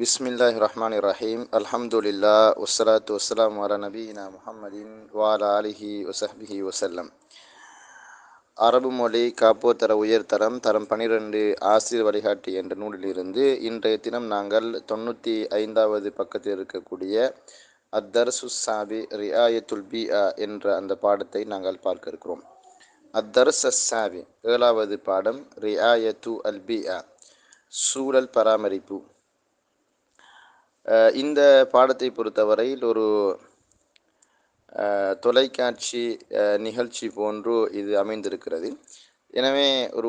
பிஸ்மில்லாஹிர்ரஹ்மானிர்ரஹீம். அல்ஹம்துலில்லாஹ் வஸ்ஸலாத்து வஸ்ஸலாமு அலா நபியினா முஹம்மதின் வஅலா ஆலிஹி வஸஹ்பிஹி வஸல்லம். அரபு மொழி காப்போத்தர உயர்தரம் தரம் 12 ஆசிரியர் வழிகாட்டி என்ற நூலிலிருந்து இன்றைய தினம் நாங்கள் 95வது பக்கத்தில் இருக்கக்கூடிய அத்தர்சு சாபி ரிஆயத்துல் பிஆ என்ற அந்த பாடத்தை நாங்கள் பார்க்க இருக்கிறோம். அத்தர்ஸ் சாபி 7வது பாடம் ரிஆயத்து அல் பிஆ, சூழல் பராமரிப்பு. இந்த பாடத்தை பொறுத்தவரையில் ஒரு தொலைக்காட்சி நிகழ்ச்சி போன்று இது அமைந்திருக்கிறது. எனவே ஒரு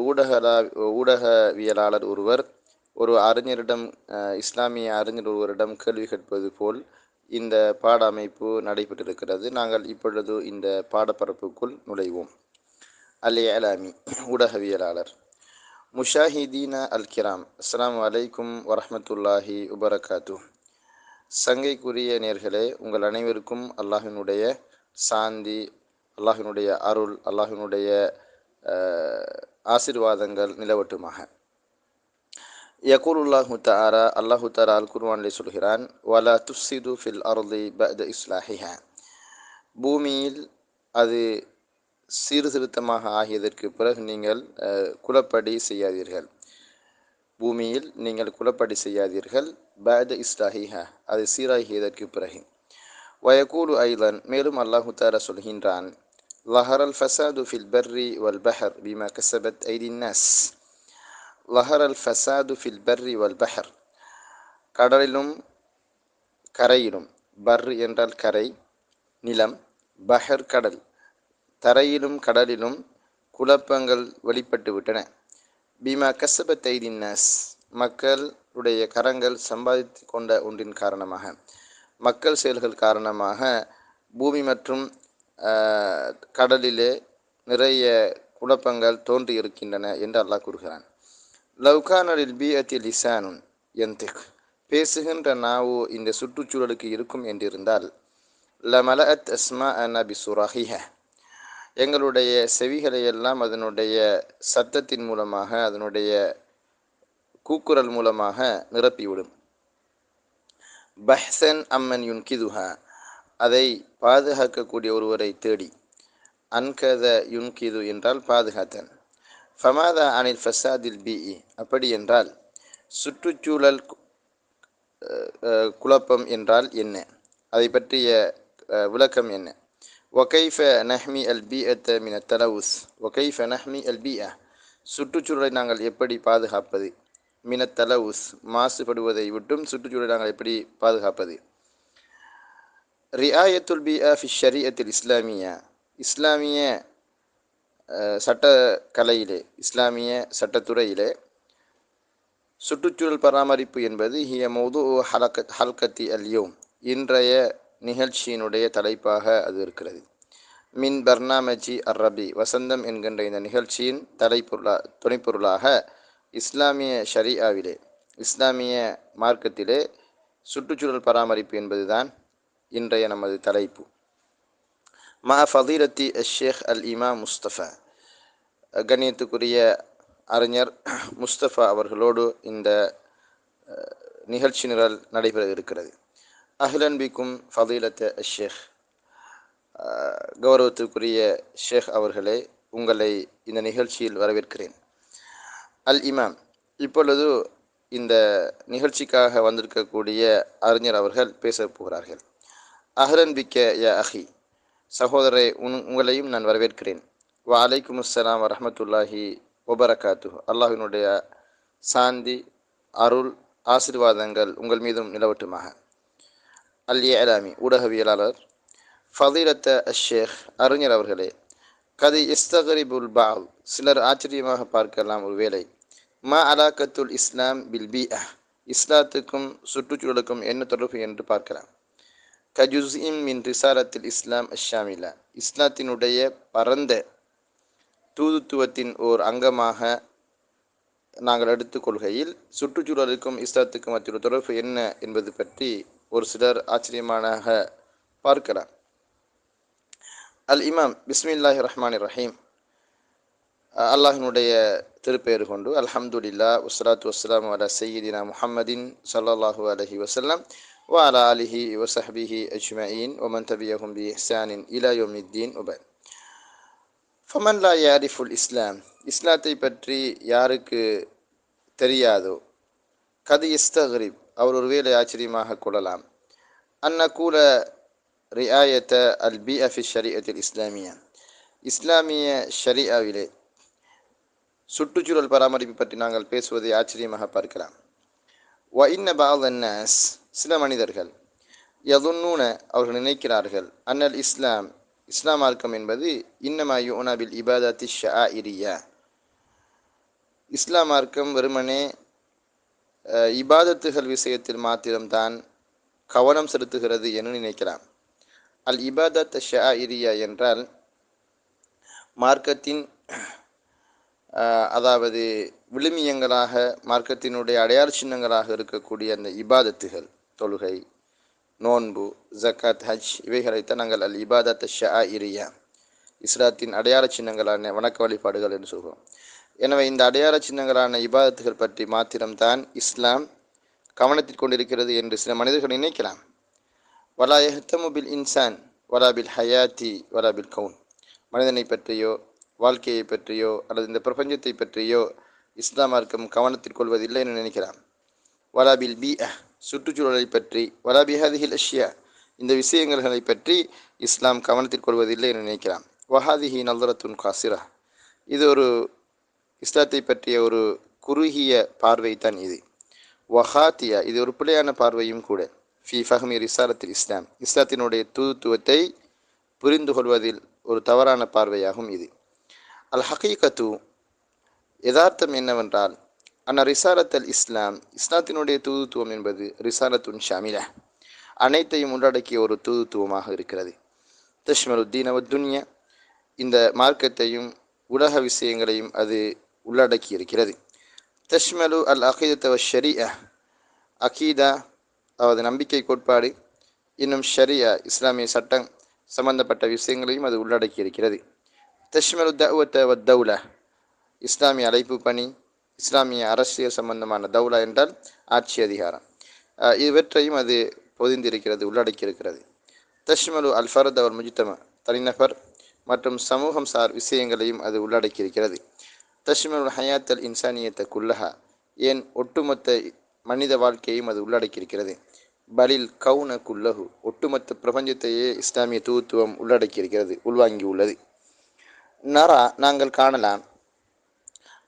ஊடகவியலாளர் ஒருவர் ஒரு அறிஞரிடம், இஸ்லாமிய அறிஞர் ஒருவரிடம் கேள்வி கேட்பது போல் இந்த பாட அமைப்பு நடைபெற்றிருக்கிறது. நாங்கள் இப்பொழுது இந்த பாடப்பரப்புக்குள் நுழைவோம். அல்-இஅலாமி, ஊடகவியலாளர். முஷாஹிதீன அல் கிராம், அஸ்ஸலாமு அலைக்கும் வரஹ்மத்துல்லாஹி வபரகாத்துஹ். சங்கைக்குரிய நேர்களே, உங்கள் அனைவருக்கும் அல்லாஹினுடைய சாந்தி, அல்லாஹினுடைய அருள், அல்லாஹினுடைய ஆசீர்வாதங்கள் நிலவட்டுமாக. யகூலுல்லாஹு தஆலா, அல்லாஹு தஆலா அல் குர்ஆனிலே சொல்கிறான், வலா துஃப்ஸிது ஃபில் அர்தி பஅத இஸ்லாஹிஹா. பூமியில் அது சீர்திருத்தமாக ஆகியதற்கு பிறகு நீங்கள் குலப்படி செய்யாதீர்கள். பூமியில் நீங்கள் குலப்படி செய்யாதீர்கள். பஅத இஸ்லாஹிஹா, அது சீராகியதற்கு பிறகு. வயகூலு ஐலன், மேலும் அல்லாஹு தஆலா சொல்கின்றான், லஹரல் ஃபஸாது ஃபில் பர்ரி வல் பஹர் பிமா கஸபத் ஐதின் நாஸ். லஹரல் ஃபஸாது ஃபில் பர்ரி வல் பஹர், கடலிலும் கரையிலும். பர் என்றால் கரை, நிலம். பஹர் கடல். தரையிலும் கடலிலும் குழப்பங்கள் வெளிப்பட்டு விட்டன. பீமா கஸபத் ஐதின் நாஸ், மக்களுடைய கரங்கள் சம்பாதித்து கொண்ட ஒன்றின் காரணமாக, மக்கள் செயல்கள் காரணமாக பூமி மற்றும் கடலிலே நிறைய குழப்பங்கள் தோன்றி இருக்கின்றன என்று அல்லாஹ் கூறுகிறான். லவ்கான லில் பீஅத்தி லிசானுன் யன்திக், பேசுகின்ற நாவு இந்த சுற்றுச்சூழலுக்கு இருக்கும் என்றிருந்தால், லமலஅத் அஸ்மாஅனா பிசுராஹிஹா, எங்களுடைய செவிகளை எல்லாம் அதனுடைய சத்தத்தின் மூலமாக, அதனுடைய கூக்குரல் மூலமாக நிரப்பிவிடும். பஹ்சன் அம்மன் யுன்கிதுஹா, அதை பாதுகாக்கக்கூடிய ஒருவரை தேடி. அன்கத யுன்கிது என்றால் பாதுகாத்தன். ஃபமாதா அனில் ஃபஸாதில் பிஇ, அப்படி என்றால் சுற்றுச்சூழல் குழப்பம் என்றால் என்ன, அதை பற்றிய விளக்கம் என்ன? وكيف نحمي البيئة من التلوث وكيف نحمي البيئة, சுற்றுச்சூழலை நாங்கள் எப்படி பாதுகாப்பது? மினத் தலவுஸ், மாசுபடுவதை விட்டும் சுற்றுச்சூழலை நாங்கள் எப்படி பாதுகாப்பது? ரிஆயத்துல் பிஆ ஃபி ஷரீஅத்தில் இஸ்லாமியா, இஸ்லாமிய சட்டக்கலையிலே, இஸ்லாமிய சட்டத்துறையிலே சுற்றுச்சூழல் பராமரிப்பு என்பது ஹிய மௌது ஹல்கத்தி அல்யோம், இன்றைய நிகழ்ச்சியினுடைய தலைப்பாக அது இருக்கிறது. மின் பர்னாமஜி அர்ரபி, வசந்தம் என்கின்ற இந்த நிகழ்ச்சியின் துணைப்பொருளாக இஸ்லாமிய ஷரியாவிலே, இஸ்லாமிய மார்க்கத்திலே சுற்றுச்சூழல் பராமரிப்பு என்பதுதான் இன்றைய நமது தலைப்பு. மா ஃபதீலத்தி ஷேக் அல் இமாம் முஸ்தபா, கண்ணியத்துக்குரிய அறிஞர் முஸ்தபா அவர்களோடு இந்த நிகழ்ச்சி நிரல் நடைபெற இருக்கிறது. அஹ்லன் பிக்கும் ஃபதீலத் ஷேக், கௌரவத்திற்குரிய ஷேக் அவர்களே, உங்களை இந்த நிகழ்ச்சியில் வரவேற்கிறேன். அல் இமாம், இப்பொழுது இந்த நிகழ்ச்சிக்காக வந்திருக்கக்கூடிய அறிஞர் அவர்கள் பேச போகிறார்கள். அஹ்லன் பிக்க யா அஹி, சகோதரரை உங்களையும் நான் வரவேற்கிறேன். வ அலைக்கும் அஸ்ஸலாம் வரஹ்மத்துல்லாஹி வபரகாத்துஹ், அல்லாஹ்வினுடைய சாந்தி, அருள், ஆசீர்வாதங்கள் உங்கள் மீதும் நிலவட்டுமாக. அல்-இஅலாமி, ஊடகவியலாளர். ஃபதீலத்த அஷேக், அறிஞர் அவர்களே, கதி இஸ்தகரிபுல் பால், சிலர் ஆச்சரியமாக பார்க்கலாம் ஒருவேளை, மா அலாக்கத்துல் இஸ்லாம் பில் பிஆ, இஸ்லாத்துக்கும் சுற்றுச்சூழலுக்கும் என்ன தொடர்பு என்று பார்க்கலாம். கஜுஸ்இம் மின் ரிசாலத்தில் இஸ்லாம் அஷாமிலா, இஸ்லாத்தினுடைய பரந்த தூதுத்துவத்தின் ஓர் அங்கமாக நாங்கள் எடுத்துக்கொள்கையில் சுற்றுச்சூழலுக்கும் இஸ்லாத்துக்கும் மற்றொரு தொடர்பு என்ன என்பது பற்றி ஒரு சிலர் ஆச்சரியமாக பார்க்கலாம். அல் இமாம், பிஸ்மில்லாஹிர் ரஹ்மானிர் ரஹீம். அல்லாஹினுடைய திருப்பெயர் கொண்டு அல்ஹம்துலில்லாஹ் வஸ்ஸலாத்து வஸ்ஸலாமு அலா சய்யிதினா முஹம்மதின் ஸல்லல்லாஹு அலைஹி வஸல்லம் வ அலா ஆலிஹி வ ஸஹ்பிஹி அஜ்மஈன் வ மன் தபியஹும் பி இஹ்சானின் இலா யௌமித்தீன் வபத். ஃபமன் லா யாரிஃபுல் இஸ்லாம், இஸ்லாத்தை பற்றி யாருக்கு தெரியாதோ, கது இஸ்தக்ரிப், அவர் ஒருவேளை ஆச்சரியமாக கொள்ளலாம், அன்னகூல ரிஆயத்த அல் பிஅ ஃபி ஷரீஅத்தில் இஸ்லாமியா, இஸ்லாமிய ஷரியாவிலே சுற்றுச்சூழல் பராமரிப்பு பற்றி நாங்கள் பேசுவதை ஆச்சரியமாக பார்க்கலாம். வ இன்ன பஅத் அன்னாஸ், சில மனிதர்கள், யதுன்னூன, அவர்கள் நினைக்கிறார்கள், அன்னல் இஸ்லாம், இஸ்லாம் மார்க்கம் என்பது இன்னமா யுனா பில் இபாதத்தி ஷஆஇரியா, இஸ்லாம் மார்க்கம் வெறுமனே இபாதத்துகள் விஷயத்தில் மாத்திரம்தான் கவனம் செலுத்துகிறது என நினைக்கலாம். அல் இபாதத் ஷஆஇரியா என்றால் மார்க்கத்தின் அதாவது விழுமியங்களாக, மார்க்கத்தினுடைய அடையாள சின்னங்களாக இருக்கக்கூடிய அந்த இபாதத்துகள், தொழுகை, நோன்பு, ஜக்காத், ஹஜ், இவைகளைத்தான் நாங்கள் அல் இபாதத் ஷஆஇரியா, இஸ்லாத்தின் அடையாள சின்னங்களான வணக்க வழிபாடுகள் என்று சொல்கிறோம். எனவே இந்த அடையாள சின்னங்களான இபாதத்துகள் பற்றி மாத்திரம்தான் இஸ்லாம் கவனத்தில் கொண்டிருக்கிறது என்று சில மனிதர்கள் நினைக்கலாம். வலா யஹ்தமு பில் இன்சான் வலா பில் ஹயாத்தி வலா பில் கவுன், மனிதனை பற்றியோ வாழ்க்கையை பற்றியோ அல்லது இந்த பிரபஞ்சத்தை பற்றியோ இஸ்லாம் மார்க்கம் கவனத்தில் கொள்வதில்லை என்று நினைக்கலாம். வலா பில் பிஅ, சுற்றுச்சூழலை பற்றி, வலா பிஹாதிஹில் அஷ்யா, இந்த விஷயங்களை பற்றி இஸ்லாம் கவனத்தில் கொள்வதில்லை என்று நினைக்கலாம். வஹாதிஹி நல்ரத்துன் காசிரா, இது ஒரு இஸ்லாத்தை பற்றிய ஒரு குறுகிய பார்வை தான் இது. வஹாத்தியா, இது ஒரு பிழையான பார்வையும் கூட. ஃபி ஃபஹ்மி ரிசாலத்தில் இஸ்லாம், இஸ்லாத்தினுடைய தூதுத்துவத்தை புரிந்து கொள்வதில் ஒரு தவறான பார்வையாகும் இது. அல் ஹகீகத்து, யதார்த்தம் என்னவென்றால், அன்ன ரிசாலத் அல் இஸ்லாம், இஸ்லாத்தினுடைய தூதுத்துவம் என்பது ரிசாலத்துன் ஷாமிலா, அனைத்தையும் உள்ளடக்கிய ஒரு தூதுத்துவமாக இருக்கிறது. தஷ்மலு தீன வ துன்யா, இந்த மார்க்கத்தையும் உலக விஷயங்களையும் அது உள்ளடக்கி இருக்கிறது. தஷ்மலு அல் அகீதத் வ ஷரீஅ, அகீதா அதாவது நம்பிக்கை கோட்பாடு, இன்னும் ஷரியா இஸ்லாமிய சட்டம் சம்பந்தப்பட்ட விஷயங்களையும் அது உள்ளடக்கி இருக்கிறது. தஷ்மலு தஅவத வ தௌலா, இஸ்லாமிய அழைப்பு பணி, இஸ்லாமிய அரசியல் சம்பந்தமான தௌலா என்றால் ஆட்சி அதிகாரம், இவற்றையும் அது பொதிந்திருக்கிறது, உள்ளடக்கியிருக்கிறது. தஷ்மலு அல் ஃபர்த வல் முஜ்தமா, தனிநபர் மற்றும் சமூகம் சார் விஷயங்களையும் அது உள்ளடக்கியிருக்கிறது. தஷ்மலுல் ஹயாத் அல் இன்சானியத்தை குல்லஹா, ஏன் ஒட்டுமொத்த மனித வாழ்க்கையும் அது உள்ளடக்கியிருக்கிறது. பலில் கவுன குல்லஹு, ஒட்டுமொத்த பிரபஞ்சத்தையே இஸ்லாமிய தூத்துவம் உள்ளடக்கியிருக்கிறது, உள்வாங்கி உள்ளது. நரா, நாங்கள் காணலாம்,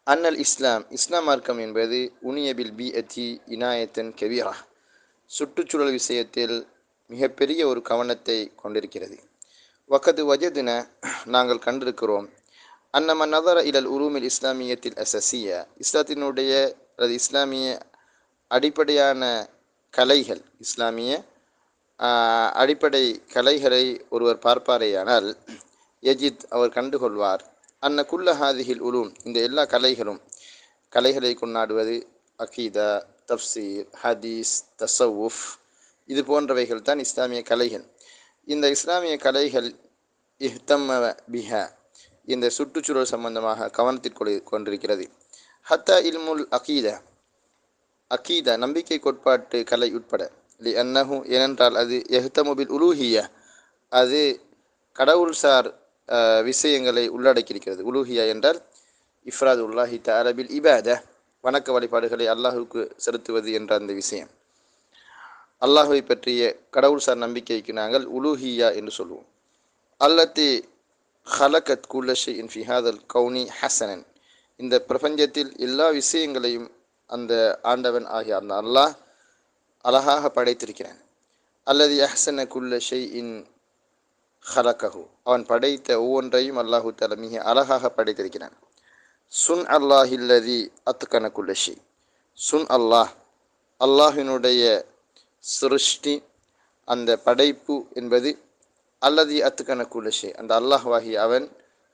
அன்னல் இஸ்லாம், இஸ்லாம் மார்க்கம் என்பது உனியபில் பிஅத்தி இனாயத்தன் கபீரா, சுற்றுச்சூழல் விஷயத்தில் மிகப்பெரிய ஒரு கவனத்தை கொண்டிருக்கிறது. வகது வஜதுன, நாங்கள் கண்டிருக்கிறோம், அன்னமன் நதர இலல் உரூமில் இஸ்லாமியத்தில் அசசியா, இஸ்லாத்தினுடைய அல்லது இஸ்லாமிய அடிப்படையான கலைகள், இஸ்லாமிய அடிப்படை கலைகளை ஒருவர் பார்ப்பாரேயானால், யஜித், அவர் கண்டுகொள்வார், அன்ன குல்ல ஹாதிஹில் உலூம், இந்த எல்லா கலைகளை கொண்டாடுவது, அகீதா, தஃப்சீர், ஹதீஸ், தஸவுஃப், இது போன்றவைகள் தான் இஸ்லாமிய கலைகள். இந்த இஸ்லாமிய கலைகள் இஹ்தம்ம பிஹா, இந்த சுற்றுச்சூழல் சம்பந்தமாக கவனத்தில் கொண்டிருக்கிறது. ஹத்தா இல்முல் அகீதா, அகீதா நம்பிக்கை கோட்பாட்டு கலை உட்பட, லி அன்னஹு, ஏனென்றால் அது எஹ்தமுபில் உலூஹியா, அது கடவுள்சார் விஷயங்களை உள்ளடக்கியிருக்கிறது. உலூஹியா என்றால் இஃப்ராது உல்லாஹி தஆலா பில் இபாதா, வணக்க வழிபாடுகளை அல்லாஹுக்கு செலுத்துவது என்ற அந்த விஷயம். அல்லாஹுவை பற்றிய கடவுள்சார் நம்பிக்கைக்கு நாங்கள் உலூஹியா என்று சொல்வோம். அல்லத்தி ஹலகத் குல்ல ஷைஇன் ஃபி ஹாதல் கௌனி ஹஸனன், இந்த பிரபஞ்சத்தில் எல்லா விஷயங்களையும் அந்த ஆண்டவன் ஆகிய அந்த அல்லாஹ் அழகாக படைத்திருக்கிறான். அல்லது அஹ்சன குல்ல ஷைஇன் ஹலகஹு, அவன் படைத்த ஒவ்வொன்றையும் அல்லாஹு தஆலா மிக அழகாக படைத்திருக்கிறான். சுன் அல்லாஹில்லதி அத்கன குல்ல ஷை, சுன் அல்லாஹ், அல்லாஹினுடைய சிருஷ்டி, அந்த படைப்பு என்பது, அல்லதி அத்கன குல்ல ஷை, அந்த அல்லாஹ்வாகி அவன்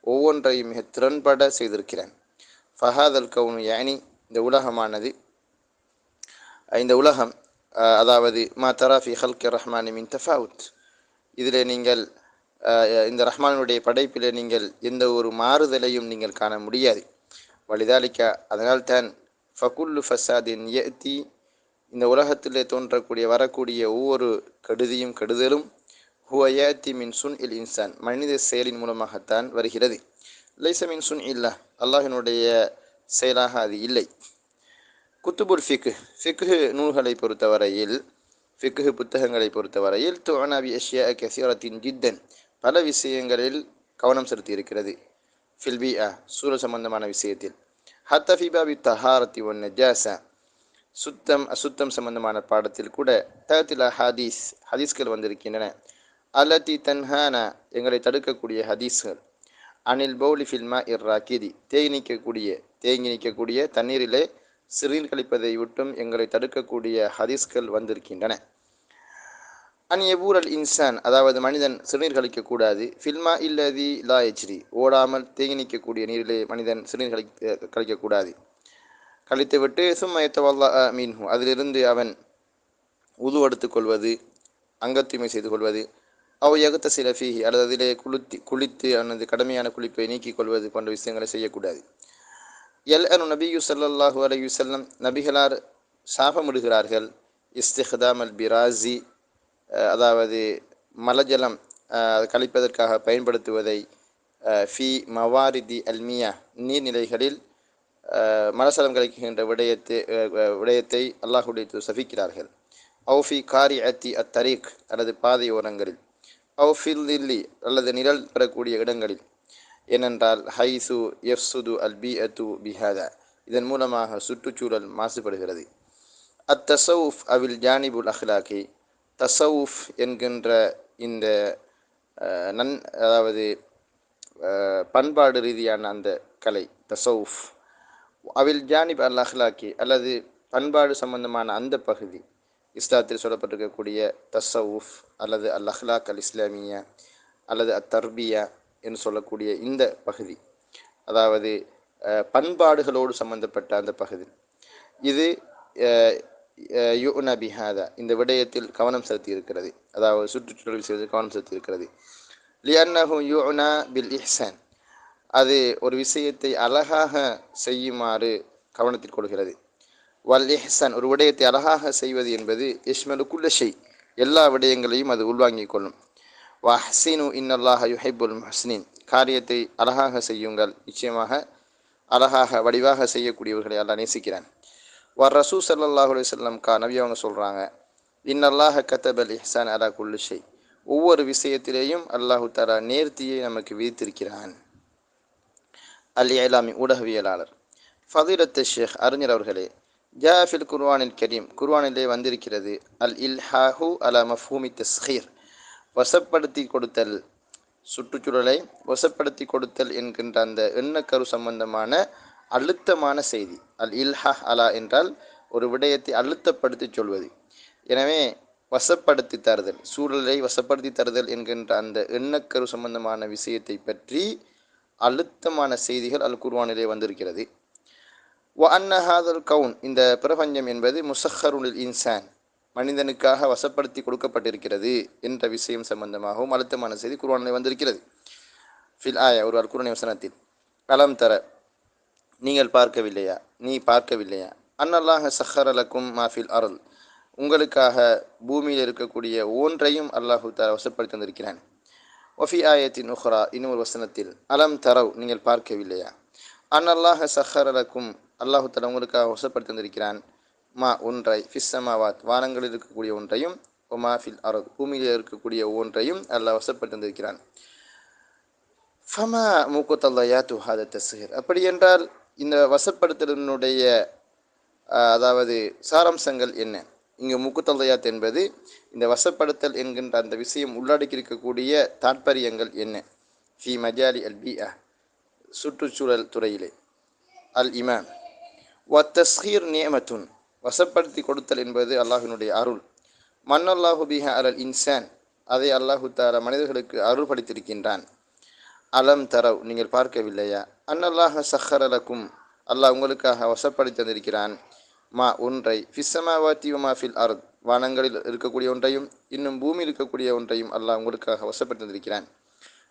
ஒவ்வொன்றையும் மிக திறன்பட செய்திருக்கிறான். ஃபஹாதல் கவுனு யானி, இந்த உலகமானது, இந்த உலகம் அதாவது மா தரா ஃபி ஹல்கி ரஹ்மானி மின் தஃபாவுத், இதில் நீங்கள் இந்த ரஹ்மானுடைய படைப்பில் நீங்கள் எந்த ஒரு மாறுதலையும் நீங்கள் காண முடியாது. வலிதாலிக்கா அதனால்தான் ஃபகுல்லு ஃபசாதின் யத்தி, இந்த உலகத்திலே தோன்றக்கூடிய வரக்கூடிய ஒவ்வொரு கெடுதலும் ஹுவயாத்தி மின் சுன் இல் இன்சான், மனித செயலின் மூலமாகத்தான் வருகிறது. லைச மின் சுன் இல்லா, அல்லாஹினுடைய செயலாக அது இல்லை. குத்துபுல் ஃபிக்ஹு நூல்களை பொறுத்தவரையில், ஃபிக்ஹு புத்தகங்களை பொறுத்தவரையில் துஅனாபி அஷ்யா கஸீரத்தின் ஜித்தன், பல விஷயங்களில் கவனம் செலுத்தி இருக்கிறது. ஃபில்பியா, சூழல் சம்பந்தமான விஷயத்தில். ஹத்த ஃபிபாபி தஹாரத்தி ஒன் நஜாசா, அசுத்தம் சம்பந்தமான பாடத்தில் கூட தத்தில ஹதீஸ்கள் வந்திருக்கின்றன. அல்லத்தி தன்ஹானா, எங்களை தடுக்கக்கூடிய ஹதீஸ்கள். அனில் பௌலி ஃபில்மா ராக்கிதி, தேங்கி நிற்கக்கூடிய தண்ணீரிலே சிறுநீர் கழிப்பதை விட்டும் எங்களை தடுக்கக்கூடிய ஹதீஸ்கள் வந்திருக்கின்றன. அன்யபூர் அல் இன்சான், அதாவது மனிதன் சிறுநீர் கழிக்கக்கூடாது. ஃபில்மா இல்லதி லா எச்ரி, ஓடாமல் தேங்கி நிற்கக்கூடிய நீரிலே மனிதன் சிறுநீர் கழிக்கக்கூடாது. கழித்துவிட்டு சும்மயத்தவல்லா மீன்ஹு, அதிலிருந்து அவன் உது எடுத்துக்கொள்வது, அங்கத்தூய்மை செய்து கொள்வது. எகுத்த சில ஃபீஹி, அல்லது அதிலே குளித்து அவனது கடமையான குளிப்பை நீக்கிக் கொள்வது போன்ற விஷயங்களை செய்யக்கூடாது. நபியு ஸல்லல்லாஹு அலைஹி வஸல்லம், நபிகளார் சாபமிடுகிறார்கள். இஸ்திஹ்தாம் அல் பிராசி, அதாவது மலஜலம் கழிப்பதற்காக பயன்படுத்துவதை. ஃபி மவாரிதி அல்மியா, நீர்நிலைகளில் மலசலம் கழிக்கின்ற விடயத்தை அல்லாஹுடைய சபிக்கிறார்கள். ஃபி காரி அத்தி அத்தரீக், அல்லது பாதையோரங்களில். ஃபில் லில்லி, அல்லது நிழல் பெறக்கூடிய இடங்களில். ஏனென்றால் ஹைசு யஃப்சுது அல் பிஅத்து பிஹாதா, இதன் மூலமாக சுற்றுச்சூழல் மாசுபடுகிறது. அத்தசவுஃப் அவில் ஜானிபுல் அஹ்லாக்கி, தசவுஃப் என்கின்ற இந்த அதாவது பண்பாடு ரீதியான அந்த கலை தசவுஃப். அவில் ஜானிப் அல் அஹ்லாக்கி, அல்லது பண்பாடு சம்பந்தமான அந்த பகுதி. இஸ்லாத்தில் சொல்லப்பட்டிருக்கக்கூடிய தசவுஃப் அல்லது அல் அஹ்லாக் அல் இஸ்லாமியா அல்லது தர்பியா என்று சொல்லக்கூடிய இந்த பகுதி, அதாவது பண்பாடுகளோடு சம்பந்தப்பட்ட அந்த பகுதி. இது யுனா பிஹாதா, இந்த விடயத்தில் கவனம் செலுத்தி இருக்கிறது, அதாவது சுற்றுச்சூழல் விஷயத்தில் கவனம் செலுத்தி இருக்கிறது. லிஅன்னஹு யுனா பில் இஹ்சான், அது ஒரு விஷயத்தை அழகாக செய்யுமாறு கவனத்தில் கொள்கிறது. வல் இஹ்சான், ஒரு விடயத்தை அழகாக செய்வது என்பது யஷ்மலு குல்ல ஷை, எல்லா விடயங்களையும் அது உள்வாங்கிக் கொள்ளும். வஹ்சினு இன்னல்லாஹ யுஹிப்புல் முஹ்சினின், காரியத்தை அழகாக செய்யுங்கள், நிச்சயமாக அழகாக வடிவாக செய்யக்கூடியவர்களை அல்லாஹ் நேசிக்கிறான். ரசூல் ஸல்லல்லாஹு அலைஹி வஸல்லம் நபி அவங்க சொல்கிறாங்க, இன்னல்லாஹ கதபல் இஹ்சான் அலா குல்லி ஷை, ஒவ்வொரு விஷயத்திலேயும் அல்லாஹு தஆலா நேர்த்தியை நமக்கு விதித்திருக்கிறான். அல் இலாமி, ஊடகவியலாளர். ஃபதீலத்து ஷேக், அறிஞர் அவர்களே, ஜாஃபில் குர்ஆனில் கரீம், குர்ஆனிலே வந்திருக்கிறது. அல் இல்ஹாஹு அலா மஃஹூமி தஸ்ஹீர், வசப்படுத்தி கொடுத்தல், சுற்றுச்சூழலை வசப்படுத்தி கொடுத்தல் என்கின்ற அந்த எண்ணக்கரு சம்பந்தமான அழுத்தமான செய்தி. அல் இல்ஹா அலா என்றால் ஒரு விடயத்தை அழுத்தப்படுத்தி சொல்வது. எனவே வசப்படுத்தி தருதல், சூழலை வசப்படுத்தி தருதல் என்கின்ற அந்த எண்ணக்கரு சம்பந்தமான விஷயத்தை பற்றி அழுத்தமான செய்திகள் அல் குர்ஆனிலே வந்திருக்கிறது. வ அன்ன ஹாதல் கவுன், இந்த பிரபஞ்சம் என்பது முசஹருல் இன்சான், மனிதனுக்காக வசப்படுத்தி கொடுக்கப்பட்டிருக்கிறது என்ற விஷயம் சம்பந்தமாகவும் அழுத்தமான செய்தி குர்ஆனிலே வந்திருக்கிறது. ஃபில் ஆயா, ஒரு அல் குர்ஆன் வசனத்தில். அலம் தர, நீங்கள் பார்க்கவில்லையா, நீ பார்க்கவில்லையா, அன்னல்லாஹ சஹர லக்கும் மா ஃபில் அர்ல், உங்களுக்காக பூமியில் இருக்கக்கூடிய ஒன்றையும் அல்லாஹு தஆலா வசப்படுத்தி தந்திருக்கிறான். வஃபி ஆயத்தின் உஹ்ரா, இன்னொரு வசனத்தில், அலம் தரவ், நீங்கள் பார்க்கவில்லையா, அன்னல்லாஹ சஹர லக்கும், அல்லாஹு தஆலா உங்களுக்காக வசப்படுத்தி தந்திருக்கிறான், மா ஒன்றை, ஃபிஸ் ஸமாவாத், வானங்களில் இருக்கக்கூடிய ஒன்றையும், ஒமா ஃபில் அர்த், பூமியில் இருக்கக்கூடிய ஒன்றையும் அல்லாஹ் வசப்படுத்தி தந்திருக்கிறான். ஃபமா முகுத்தல்லாயாத்து ஹாத தஸ்ஹீர், அப்படி என்றால் இந்த வசப்படுத்தலினுடைய அதாவது சாராம்சங்கள் என்ன? இங்கு முகுத்தல்லாயாத் என்பது இந்த வசப்படுத்தல் என்கின்ற அந்த விஷயம் உள்ளடக்கி இருக்கக்கூடிய தாற்பயங்கள் என்ன? ஃபி மஜாலி அல் பிஆ, சுற்றுச்சூழல் துறையிலே. அல் இமாம் வ தஸ்ஹீர் நியமத்துன், வசப்படுத்தி கொடுத்தல் என்பது அல்லாஹினுடைய அருள். மன்னல்லாஹு பிஹா அலல் இன்சான், அதை அல்லாஹு தஆலா மனிதர்களுக்கு அருள் படைத்திருக்கின்றான். அலம் தரவ், நீங்கள் பார்க்கவில்லையா, அன்னல்லாஹ சஹர லக்கும், அல்லாஹ் உங்களுக்காக வசப்படுத்தி தந்திருக்கிறான், மா ஒன்றை, ஃபிஸ் ஸமாவாத்தி வமா ஃபில் அர்த், வானங்களில் இருக்கக்கூடிய ஒன்றையும் இன்னும் பூமியில் இருக்கக்கூடிய ஒன்றையும் அல்லாஹ் உங்களுக்காக வசப்படுத்தி தந்திருக்கிறான்.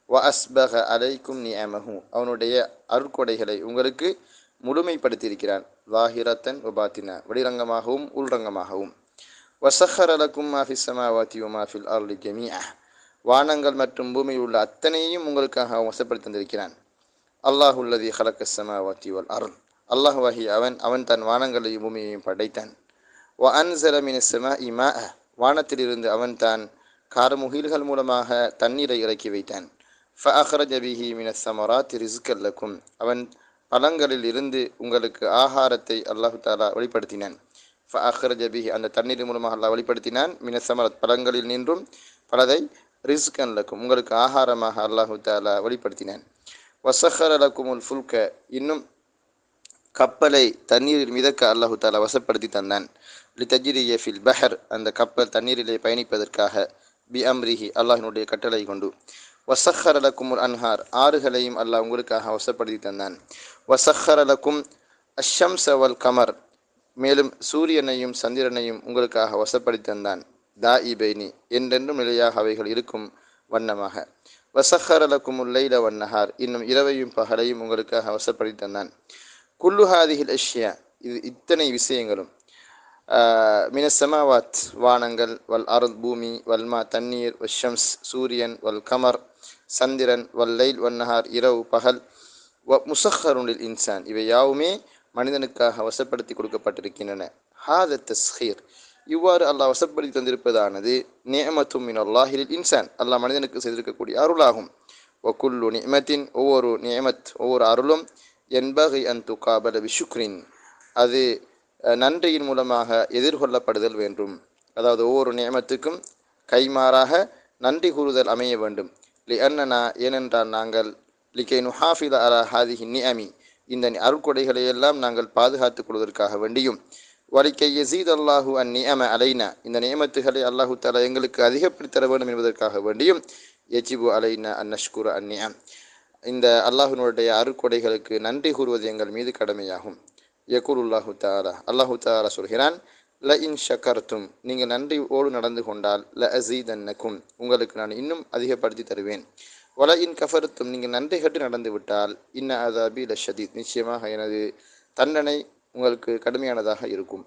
வ அஸ்பக அலைக்கும் நிஅமஹு அவனுடைய அருட்கொடைகளை உங்களுக்கு முழுமைப்படுத்தியிருக்கிறான். லாஹிரத்தன் வபாத்தினா வெளிரங்கமாகவும் உள்ரங்கமாகவும். வசஹர லக்கும் மா ஃபிஸ் ஸமாவாதி வ மா ஃபில் அர்லி ஜமீஅ வானங்கள் மற்றும் பூமியில் உள்ள அத்தனையும் உங்களுக்காக வசப்படுத்தி தந்திருக்கிறான். அல்லாஹுல்லதி ஹலக்க ஸமாவாதி வல் அர்ல் அல்லாஹ்வாகி அவன் தன் வானங்களையும் பூமியையும் படைத்தான். வ அன்ஸல மினஸ் ஸமாஇ மாஅ வானத்திலிருந்து அவன் தான் காரமுகில்கள் மூலமாக தண்ணீரை இறக்கி வைத்தான். ஃபஅஹ்ரஜ பிஹி மினஸ் ஸமராத்தி ரிஸ்கன் லக்கும் அவன் பழங்களில் இருந்து உங்களுக்கு ஆகாரத்தை அல்லாஹு தஆலா வெளிப்படுத்தினான். ஃபஅஹ்ரஜ பிஹி அந்த தண்ணீர் மூலமாக அல்லாஹ் வெளிப்படுத்தினான். மினஸ் ஸமராத் பழங்களில் நின்றும் பலதை ரிஸ்கன் லக்கும் உங்களுக்கு ஆகாரமாக அல்லாஹு தஆலா வெளிப்படுத்தினான். வஸஹர லக்குமுல் ஃபுல்க இன்னும் கப்பலை தண்ணீரில் மிதக்க அல்லாஹு தஆலா வசப்படுத்தி தந்தான். லிதஜ்ரிய ஃபில் பஹர் அந்த கப்பல் தண்ணீரிலே பயணிப்பதற்காக பி அம்ரிஹி அல்லாஹ்வினுடைய கட்டளை கொண்டு. வஸஹர லக்குமுல் அன்ஹார் ஆறுகளையும் அல்லாஹ் உங்களுக்காக வசப்படுத்தி தந்தான். வஸஹர லக்கும் அஷ்ஷம்ஸ வல் கமர் மேலும் சூரியனையும் சந்திரனையும் உங்களுக்காக வசப்படுத்தி தந்தான். தாஇபைனி என்றென்றும் நிலையாக அவைகள் இருக்கும் வண்ணமாக. வஸஹர லக்குமுல் லைல வன் நஹார் இன்னும் இரவையும் பகலையும் உங்களுக்காக வசப்படுத்தி தந்தான். குல்லு ஹாதிஹில் அஷ்யா இது இத்தனை விஷயங்களும் மினஸ் ஸமாவாத் வானங்கள் வல் அர்ல் பூமி வல்மா தண்ணீர் வஷம்ஸ் சூரியன் வல் கமர் சந்திரன் வல் லைல் வன் நஹார் இரவு பகல் வ முஸஹ்ஹருன் லில் இன்சான் இவை யாவுமே மனிதனுக்காக வசப்படுத்தி கொடுக்கப்பட்டிருக்கின்றன. ஹாத தஸ்ஹீர் இவ்வாறு அல்லாஹ் வசப்படுத்தி தந்திருப்பதானது நிஅமத்தும் மினல்லாஹி லில் இன்சான் அல்லாஹ் மனிதனுக்கு செய்திருக்கக்கூடிய அருளாகும். வ குல்லு நிஅமத்தின் ஒவ்வொரு நிஅமத் ஒவ்வொரு அருளும் யன்பகி அன் துகாபல பிஷுக்ரின் அது நன்றியின் மூலமாக எதிர்கொள்ளப்படுதல் வேண்டும். அதாவது ஒவ்வொரு நியமத்துக்கும் கைமாறாக நன்றி கூறுதல் அமைய வேண்டும். லிஅன்னனா ஏனென்றால் நாங்கள் லிகை நுஹாஃபில அலா ஹாதிஹி நிஅமி இந்த அருட்கொடைகளை எல்லாம் நாங்கள் பாதுகாத்துக் கொள்வதற்காக வேண்டியும் வலிக்கை யஸீத் அல்லாஹு அன் நிஅம அலைனா இந்த நியமத்துகளை அல்லாஹு தஆலா எங்களுக்கு அதிகப்படுத்தி தர வேண்டும் என்பதற்காக வேண்டியும் யஜிபு அலைனா அன் நஷ்குர அன் நிஅம் இந்த அல்லாஹ்வினுடைய அருட்கொடைகளுக்கு நன்றி கூறுவது எங்கள் மீது கடமையாகும். யகூலுல்லாஹு தஆலா அல்லாஹு தஆலா சொல்கிறான், ல இன் ஷக்கர்தும் நீங்கள் நன்றியோடு நடந்து கொண்டால் ல அஸீதன்னக்கும் உங்களுக்கு நான் இன்னும் அதிகப்படுத்தி தருவேன். வல இன் கஃபர்தும் நீங்கள் நன்றி கட்டு நடந்து விட்டால் இன்ன அஸாபி லஷதீத் நிச்சயமாக எனது தண்டனை உங்களுக்கு கடுமையானதாக இருக்கும்.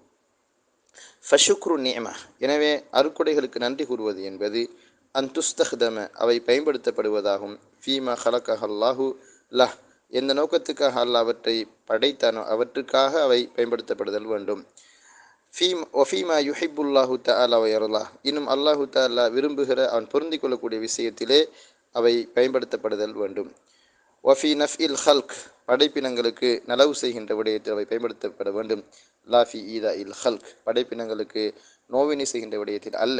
ஃபஷுக்ரு நிஅமா எனவே அருட்கொடைகளுக்கு நன்றி கூறுவது என்பது அன்துஸ்தஹ்தம அவை பயன்படுத்தப்படுவதாகும். ஃபீமா ஹலக்கஹ அல்லாஹு லஹ் எந்த நோக்கத்துக்காக அல்லாஹ் அவற்றை படைத்தானோ அவற்றுக்காக அவை பயன்படுத்தப்படுதல் வேண்டும். ஒஃபீமா யுஹிப்புல்லாஹு தஆலா வயர்லா இன்னும் அல்லாஹு தஆலா விரும்புகிற அவன் பொருந்திக் கொள்ளக்கூடிய விஷயத்திலே அவை பயன்படுத்தப்படுதல் வேண்டும். ஒஃபி நஃப்இல் ஹல்க் படைப்பினங்களுக்கு நலவு செய்கின்ற விடயத்தில் அவை பயன்படுத்தப்பட வேண்டும். லாஃபி ஈதா இல் ஹல்க் படைப்பினங்களுக்கு நோவினை செய்கின்ற விடயத்தில் அல்ல.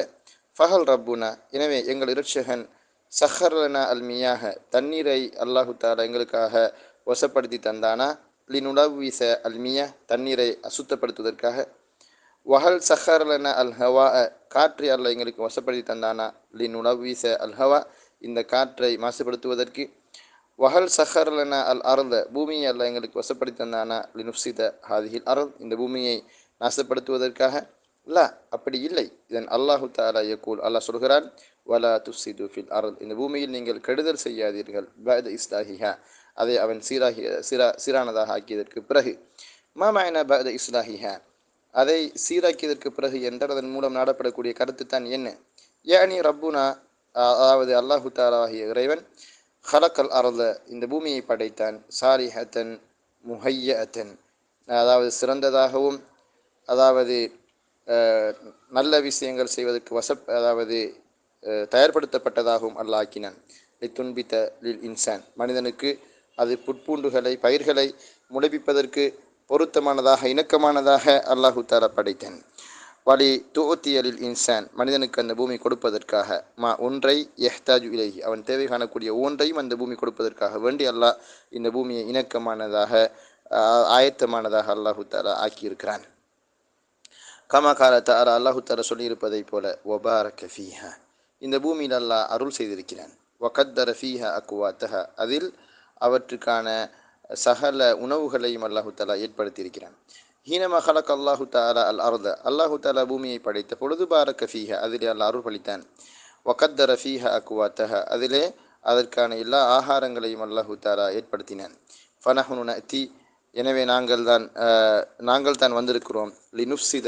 ஃபஹல் ரப்புனா எனவே எங்கள் இரட்சகன் சஹர்லனா அல்மியாக தண்ணீரை அல்லாஹு தஆலா எங்களுக்காக வசப்படுத்தி தந்தானா லினுலவ்விஸ அல்மியா தண்ணீரை அசுத்தப்படுத்துவதற்காக. வஹல் சஹர்லனா அல் ஹவா காற்றை அல்லாஹ் எங்களுக்கு வசப்படுத்தி தந்தானா லினுலவ்விஸ அல் ஹவா இந்த காற்றை மாசுபடுத்துவதற்கு. வஹல் சஹர்லனா அல் அர்த பூமியை அல்லாஹ் எங்களுக்கு வசப்படுத்தி தந்தானா லினுஃப்ஸித ஹாதிஹில் அர்த் இந்த பூமியை நாசப்படுத்துவதற்காக. லா அப்படி இல்லை. இதன் அல்லாஹு தஆலா யகூல் அல்லாஹ் சொல்கிறான், வலா துஃப்ஸிது ஃபில் அர்த் இந்த பூமியில் நீங்கள் கெடுதல் செய்யாதீர்கள். பஅத இஸ்லாஹிஹா அதை அவன் சீரானதாக ஆக்கியதற்கு பிறகு. மா மஅனா பஅத இஸ்லாஹிஹா அதை சீராக்கியதற்கு பிறகு என்றால் அதன் மூலம் நாடப்படக்கூடிய கருத்து தான் என்ன? யானி ரப்புனா அதாவது அல்லாஹு தஆலா ஆகிய இறைவன் ஹலக்கல் அர்த இந்த பூமியை படைத்தான். சாலிஹத்தன் முஹய்யஅத்தன் அதாவது சிறந்ததாகவும் அதாவது நல்ல விஷயங்கள் செய்வதற்கு அதாவது தயார்படுத்தப்பட்டதாகவும் அல்லாஹ் ஆக்கினான். லித்துன்பித லில் இன்சான் மனிதனுக்கு அது புட்பூண்டுகளை பயிர்களை முளைப்பிப்பதற்கு பொருத்தமானதாக இணக்கமானதாக அல்லாஹு தஆலா படைத்தான். வலி துஅத்தியலில் இன்சான் மனிதனுக்கு அந்த பூமி கொடுப்பதற்காக மா ஒன்றை யஹ்தாஜு இலைஹி அவன் தேவை காணக்கூடிய ஒன்றையும் அந்த பூமி கொடுப்பதற்காக வேண்டி அல்லாஹ் இந்த பூமியை இணக்கமானதாக ஆயத்தமானதாக அல்லாஹு தஆலா ஆக்கியிருக்கிறான். கமா கால தஆலா அல்லாஹு தஆலா சொல்லியிருப்பதை போல வபாரக ஃபீஹா இந்த பூமியில் அல்லாஹ் அருள் செய்திருக்கிறான். வகத்தர ஃபீஹா அக்வாத்தஹா அதில் அவற்றுக்கான சகல உணவுகளையும் அல்லாஹு தஆலா ஏற்படுத்தியிருக்கிறான். ஹீனமா ஹலக் அல்லாஹு தஆலா அல் அர்த அல்லாஹு தஆலா பூமியை படைத்த பொழுது பாரக ஃபீஹா அதிலே அல்லாஹ் அருள் பளித்தான். வகத்தர ஃபீஹா அக்வாத்தஹா அதிலே அதற்கான எல்லா ஆகாரங்களையும் அல்லாஹு தாலா ஏற்படுத்தினான். ஃபனஹ்னு நஅதி, எனவே நாங்கள் தான் வந்திருக்கிறோம். லினுஃப்ஸித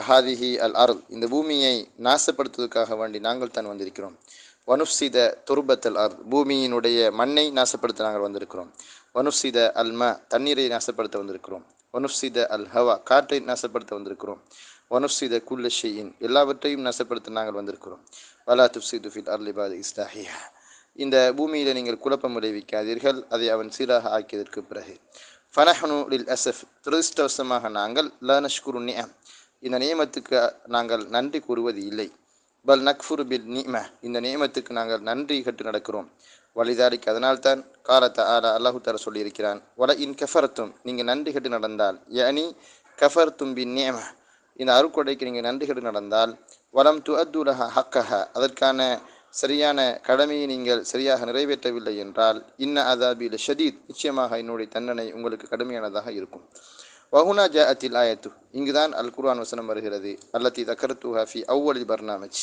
ஹாதிஹி அல் அர்த், இந்த பூமியை நாசப்படுத்துவதற்காக வேண்டி நாங்கள் தான் வந்திருக்கிறோம். வனுஃப்ஸித துர்பத் அல் அர்த், பூமியினுடைய மண்ணை நாசப்படுத்த நாங்கள் வந்திருக்கிறோம். வனுஃப்ஸித அல்மா, தண்ணீரை நாசப்படுத்த வந்திருக்கிறோம். வனுஃப்ஸித அல் ஹவா, காற்றை நாசப்படுத்த வந்திருக்கிறோம். வனுஃப்ஸித குல்ல ஷைஇன், எல்லாவற்றையும் நாசப்படுத்த நாங்கள் வந்திருக்கிறோம். வலா துஃப்ஸிது ஃபில் அர்லி பஅத இஸ்லாஹிஹா, இந்த பூமியில் நீங்கள் குழப்பம் விளைவிக்காதீர்கள் அதை அவன் சீராக ஆக்கியதற்கு பிறகு. ஃபனஹ்னு லில் அஸஃப், துரதிர்ஷ்டவசமாக நாங்கள் லா நஷ்குரு நிஅம், இந்த நியமத்துக்கு நாங்கள் நன்றி கூறுவது இல்லை. பல் நக்ஃபுரு பில் நிஅம, இந்த நியமத்துக்கு நாங்கள் நன்றி கட்டு நடக்கிறோம். வலிதாரிக்கு, அதனால்தான் கால தஆலா, அல்லாஹு தஆலா சொல்லியிருக்கிறான், வல இன் கஃபர்தும், நீங்கள் நன்றி கட்டு நடந்தால், யஅனி கஃபர்தும் பின் நிஅம, இந்த அருட்கொடைக்கு நீங்கள் நன்றி கட்டு நடந்தால், வலம் துஅத்து லஹா ஹக்கஹா, அதற்கான சரியான கடமையை நீங்கள் சரியாக நிறைவேற்றவில்லை என்றால், இன்ன அதாபி லஷதீத், நிச்சயமாக என்னுடைய தண்டனை உங்களுக்கு கடுமையானதாக இருக்கும். வஹுனா ஜாஅத்தில் ஆயத்து, இங்குதான் அல் குர்ஆன் வசனம் வருகிறது. அல்லத்தி தக்கர்துஹா ஃபி அவ்வலில் பர்னாமஜ்,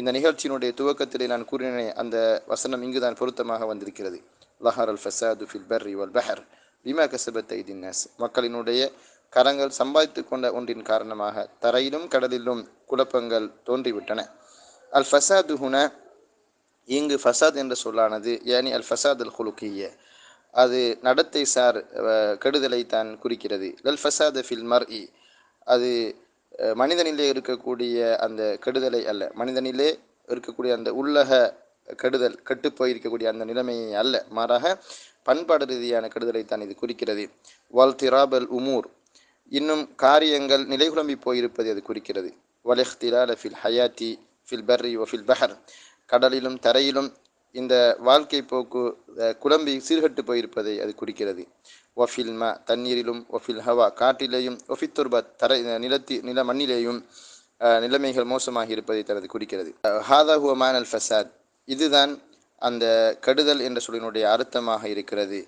இந்த நிகழ்ச்சியினுடைய துவக்கத்திலே நான் கூறினேன், அந்த வசனம் இங்குதான் பொருத்தமாக வந்திருக்கிறது. லஹர் அல் ஃபசாது ஃபில் பர்ரி வல் பஹர் பிமா கஸபத் ஐதின் நாஸ், மக்களினுடைய கரங்கள் சம்பாதித்து கொண்ட ஒன்றின் காரணமாக தரையிலும் கடலிலும் குழப்பங்கள் தோன்றிவிட்டன. அல் ஃபசாது ஹுன, இங்கு ஃபசாத் என்ற சொல்லானது யானி அல் ஃபசாத் அல் குலுக்கிய, அது நடத்தை சார் கெடுதலை தான் குறிக்கிறது. லல் ஃபசாத் ஃபில் மர்இ, அது மனிதனிலே இருக்கக்கூடிய அந்த கெடுதலை அல்ல, மனிதனிலே இருக்கக்கூடிய அந்த உள்ளக கெடுதல், கெட்டுப்போய் இருக்கக்கூடிய அந்த நிலைமையை அல்ல, மாறாக பண்பாடு ரீதியான கெடுதலை தான் இது குறிக்கிறது. வல் திராபல் உமூர், இன்னும் காரியங்கள் நிலைகுழம்பி போயிருப்பதை அது குறிக்கிறது. வல் இஹ்திலால ஃபில் ஹயாத்தி ஃபில் பர்ரி வ ஃபில் பஹர், கடலிலும் தரையிலும் இந்த வாழ்க்கை போக்கு குழம்பி சீர்கட்டு போயிருப்பதை அது குறிக்கிறது. ஒஃபில் ம, தண்ணீரிலும், ஒஃபில் ஹவா, காற்றிலேயும், ஒஃபித் துர்பத், நில மண்ணிலேயும் நிலைமைகள் மோசமாக இருப்பதை தனது குறிக்கிறது. ஹாதா ஹுவ மான் அல் ஃபசாத், இதுதான் அந்த கெடுதல் என்ற சொல்லினுடைய அர்த்தமாக இருக்கிறது.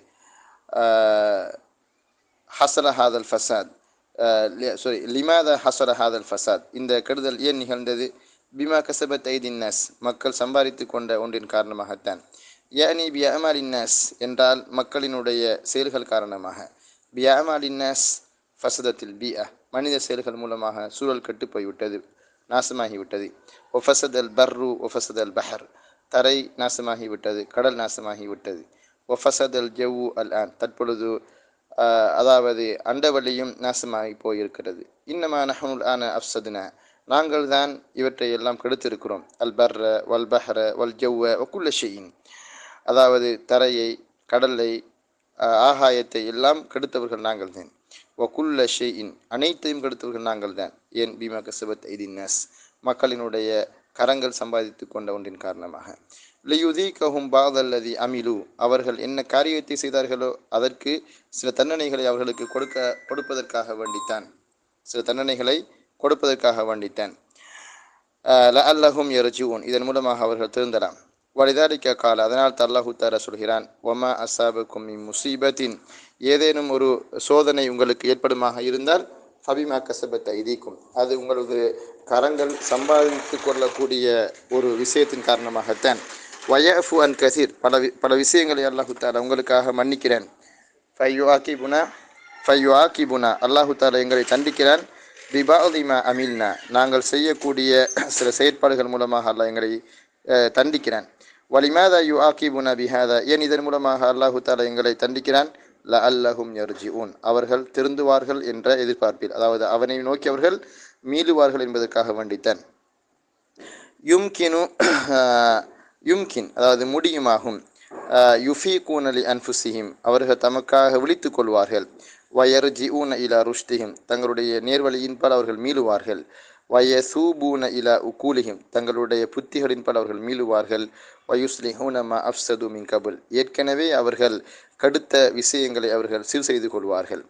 ஹசல ஹாதல் ஃபசாத், லிமாதா ஹசல ஹாதல் ஃபசாத், இந்த கெடுதல் ஏன் நிகழ்ந்தது? பிமா கஸபத் ஐதின் நாஸ், மக்கள் சம்பாதித்து கொண்ட ஒன்றின் காரணமாகத்தான். யானி பியஅமாலின் நாஸ், என்றால் மக்களினுடைய செயல்கள் காரணமாக. பியஅமாலின் நாஸ் ஃபசதத்தில் பிஅ, மனித செயல்கள் மூலமாக சூழல் கெட்டு போய்விட்டது, நாசமாகிவிட்டது. ஒஃபசதல் பர்ரு ஒஃபசதல் பஹர், தரை நாசமாகிவிட்டது, கடல் நாசமாகிவிட்டது. ஒஃபசதல் ஜவ்வு அல் ஆன், தற்பொழுது அதாவது அண்டவெளியும் நாசமாகி போயிருக்கிறது. இன்னமா நஹ்னுல் ஆன அஃப்சதுனா, நாங்கள் தான் இவற்றை எல்லாம் கெடுத்திருக்கிறோம். அல் பர்ர வல் பஹ்ர வல் ஜவ்வ வகுல்ல ஷைஇன், அதாவது தரையை, கடலை, ஆகாயத்தை எல்லாம் கெடுத்தவர்கள் நாங்கள் தான். வகுல்ல ஷைஇன், அனைத்தையும் கெடுத்தவர்கள் நாங்கள் தான். ஏன்? பீமா கஸபத் ஐதின் நாஸ், மக்களினுடைய கரங்கள் சம்பாதித்து கொண்ட ஒன்றின் காரணமாக. லியுதீகஹும் பாதல்லதி அமிலு, அவர்கள் என்ன காரியத்தை செய்தார்களோ அதற்கு சில தண்டனைகளை அவர்களுக்கு கொடுப்பதற்காக வேண்டித்தான், சில தண்டனைகளை கொடுப்பதற்காக வேண்டித்தான். லஅல்லஹும் யர்ஜிஊன், இதன் மூலமாக அவர்கள் திருந்தலாம். வலிதாலிக கால, அதனால் அல்லாஹு தஆலா சொல்கிறான், வமா அஸாபக்கும் மின் முஸீபத்தின், ஏதேனும் ஒரு சோதனை உங்களுக்கு ஏற்படுமாக இருந்தால், ஃபபிமா கஸபத் ஐதீக்கும், அது உங்களது கரங்கள் சம்பாதித்து கொள்ளக்கூடிய ஒரு விஷயத்தின் காரணமாகத்தான். வயஃபு அன் கசீர், பல விஷயங்களை அல்லாஹு தஆலா உங்களுக்காக மன்னிக்கிறான். ஃபையுஆகிபுனா, அல்லாஹு தஆலா எங்களை தண்டிக்கிறான். பிபாதிமா அமில்னா, நாங்கள் செய்யக்கூடிய சில செயற்பாடுகள் மூலமாக அல்லாஹ் எங்களை தண்டிக்கிறான். வலிமாதா யுஆகிபுனா பிஹாதா, ஏன் இதன் மூலமாக அல்லாஹு தஆலா எங்களை தண்டிக்கிறான்? லஅல்லஹும் யர்ஜிஊன், அவர்கள் திருந்துவார்கள் என்ற எதிர்பார்ப்பில், அதாவது அவனை நோக்கி அவர்கள் மீளுவார்கள் என்பதற்காக வேண்டித்தான். யும்கின், அதாவது முடியுமாகும். யுஃபீகூன லி அன்ஃபுஸிஹிம், அவர்கள் தமக்காக விழித்து கொள்வார்கள். வயர்ஜிஊன இலா ருஷ்திஹிம், தங்களுடைய நேர்வழியின்பால் அவர்கள் மீளுவார்கள். வயசூபூன இலா உகூலிஹிம், தங்களுடைய புத்திகளின்பால் அவர்கள் மீளுவார்கள். வயுஸ்லிஹூன மா அஃப்ஸது மின் கபுல், ஏற்கனவே அவர்கள் கடுத்த விஷயங்களை அவர்கள் சீர் செய்து கொள்வார்கள்.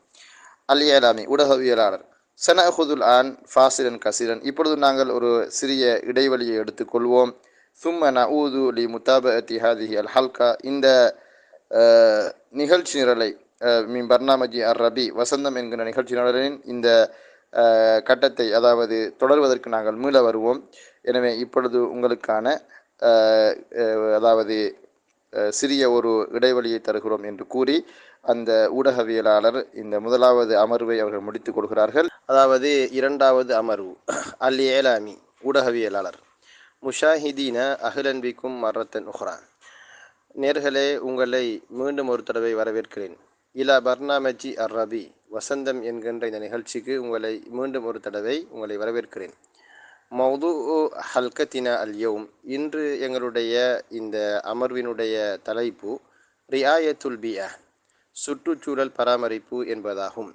அல் இலாமி, ஊடகவியலாளர். சனஅஹுதுல் ஆன் ஃபாசிலன் கசீரன், இப்பொழுது நாங்கள் ஒரு சிறிய இடைவெளியை எடுத்துக்கொள்வோம். சும்ம நஊது லி முதாபஅத்தி ஹாதிஹி அல் ஹல்கா, இந்த நிகழ்ச்சி நிரலை மின் பர்னாமஜி அர் ரபி, வசந்தம் என்கிற நிகழ்ச்சி நிரலின் இந்த கட்டத்தை, அதாவது தொடர்வதற்கு நாங்கள் மீள வருவோம். எனவே இப்பொழுது உங்களுக்கான அதாவது சிறிய ஒரு இடைவெளியை தருகிறோம் என்று கூறி அந்த ஊடகவியலாளர் இந்த முதலாவது அமர்வை அவர்கள் முடித்துக் கொள்கிறார்கள். அதாவது இரண்டாவது அமர்வு அல் ஏலாமி ஊடகவியலாளர் முஷாஹிதீன அஹ்லன் பிக்கும் மர்ரத்தன் உஹ்ரா. நேர்களே, உங்களை மீண்டும் ஒரு தடவை வரவேற்கிறேன். இலா பர்னாமஜி அர் ரபி வசந்தம் என்கின்ற இந்த நிகழ்ச்சிக்கு உங்களை மீண்டும் ஒரு தடவை வரவேற்கிறேன். மௌது ஹல்கத்தினா அல்யவும், இன்று எங்களுடைய இந்த அமர்வினுடைய தலைப்பு ரியாயத்துல் பியா, சுற்றுச்சூழல் பராமரிப்பு என்பதாகும்.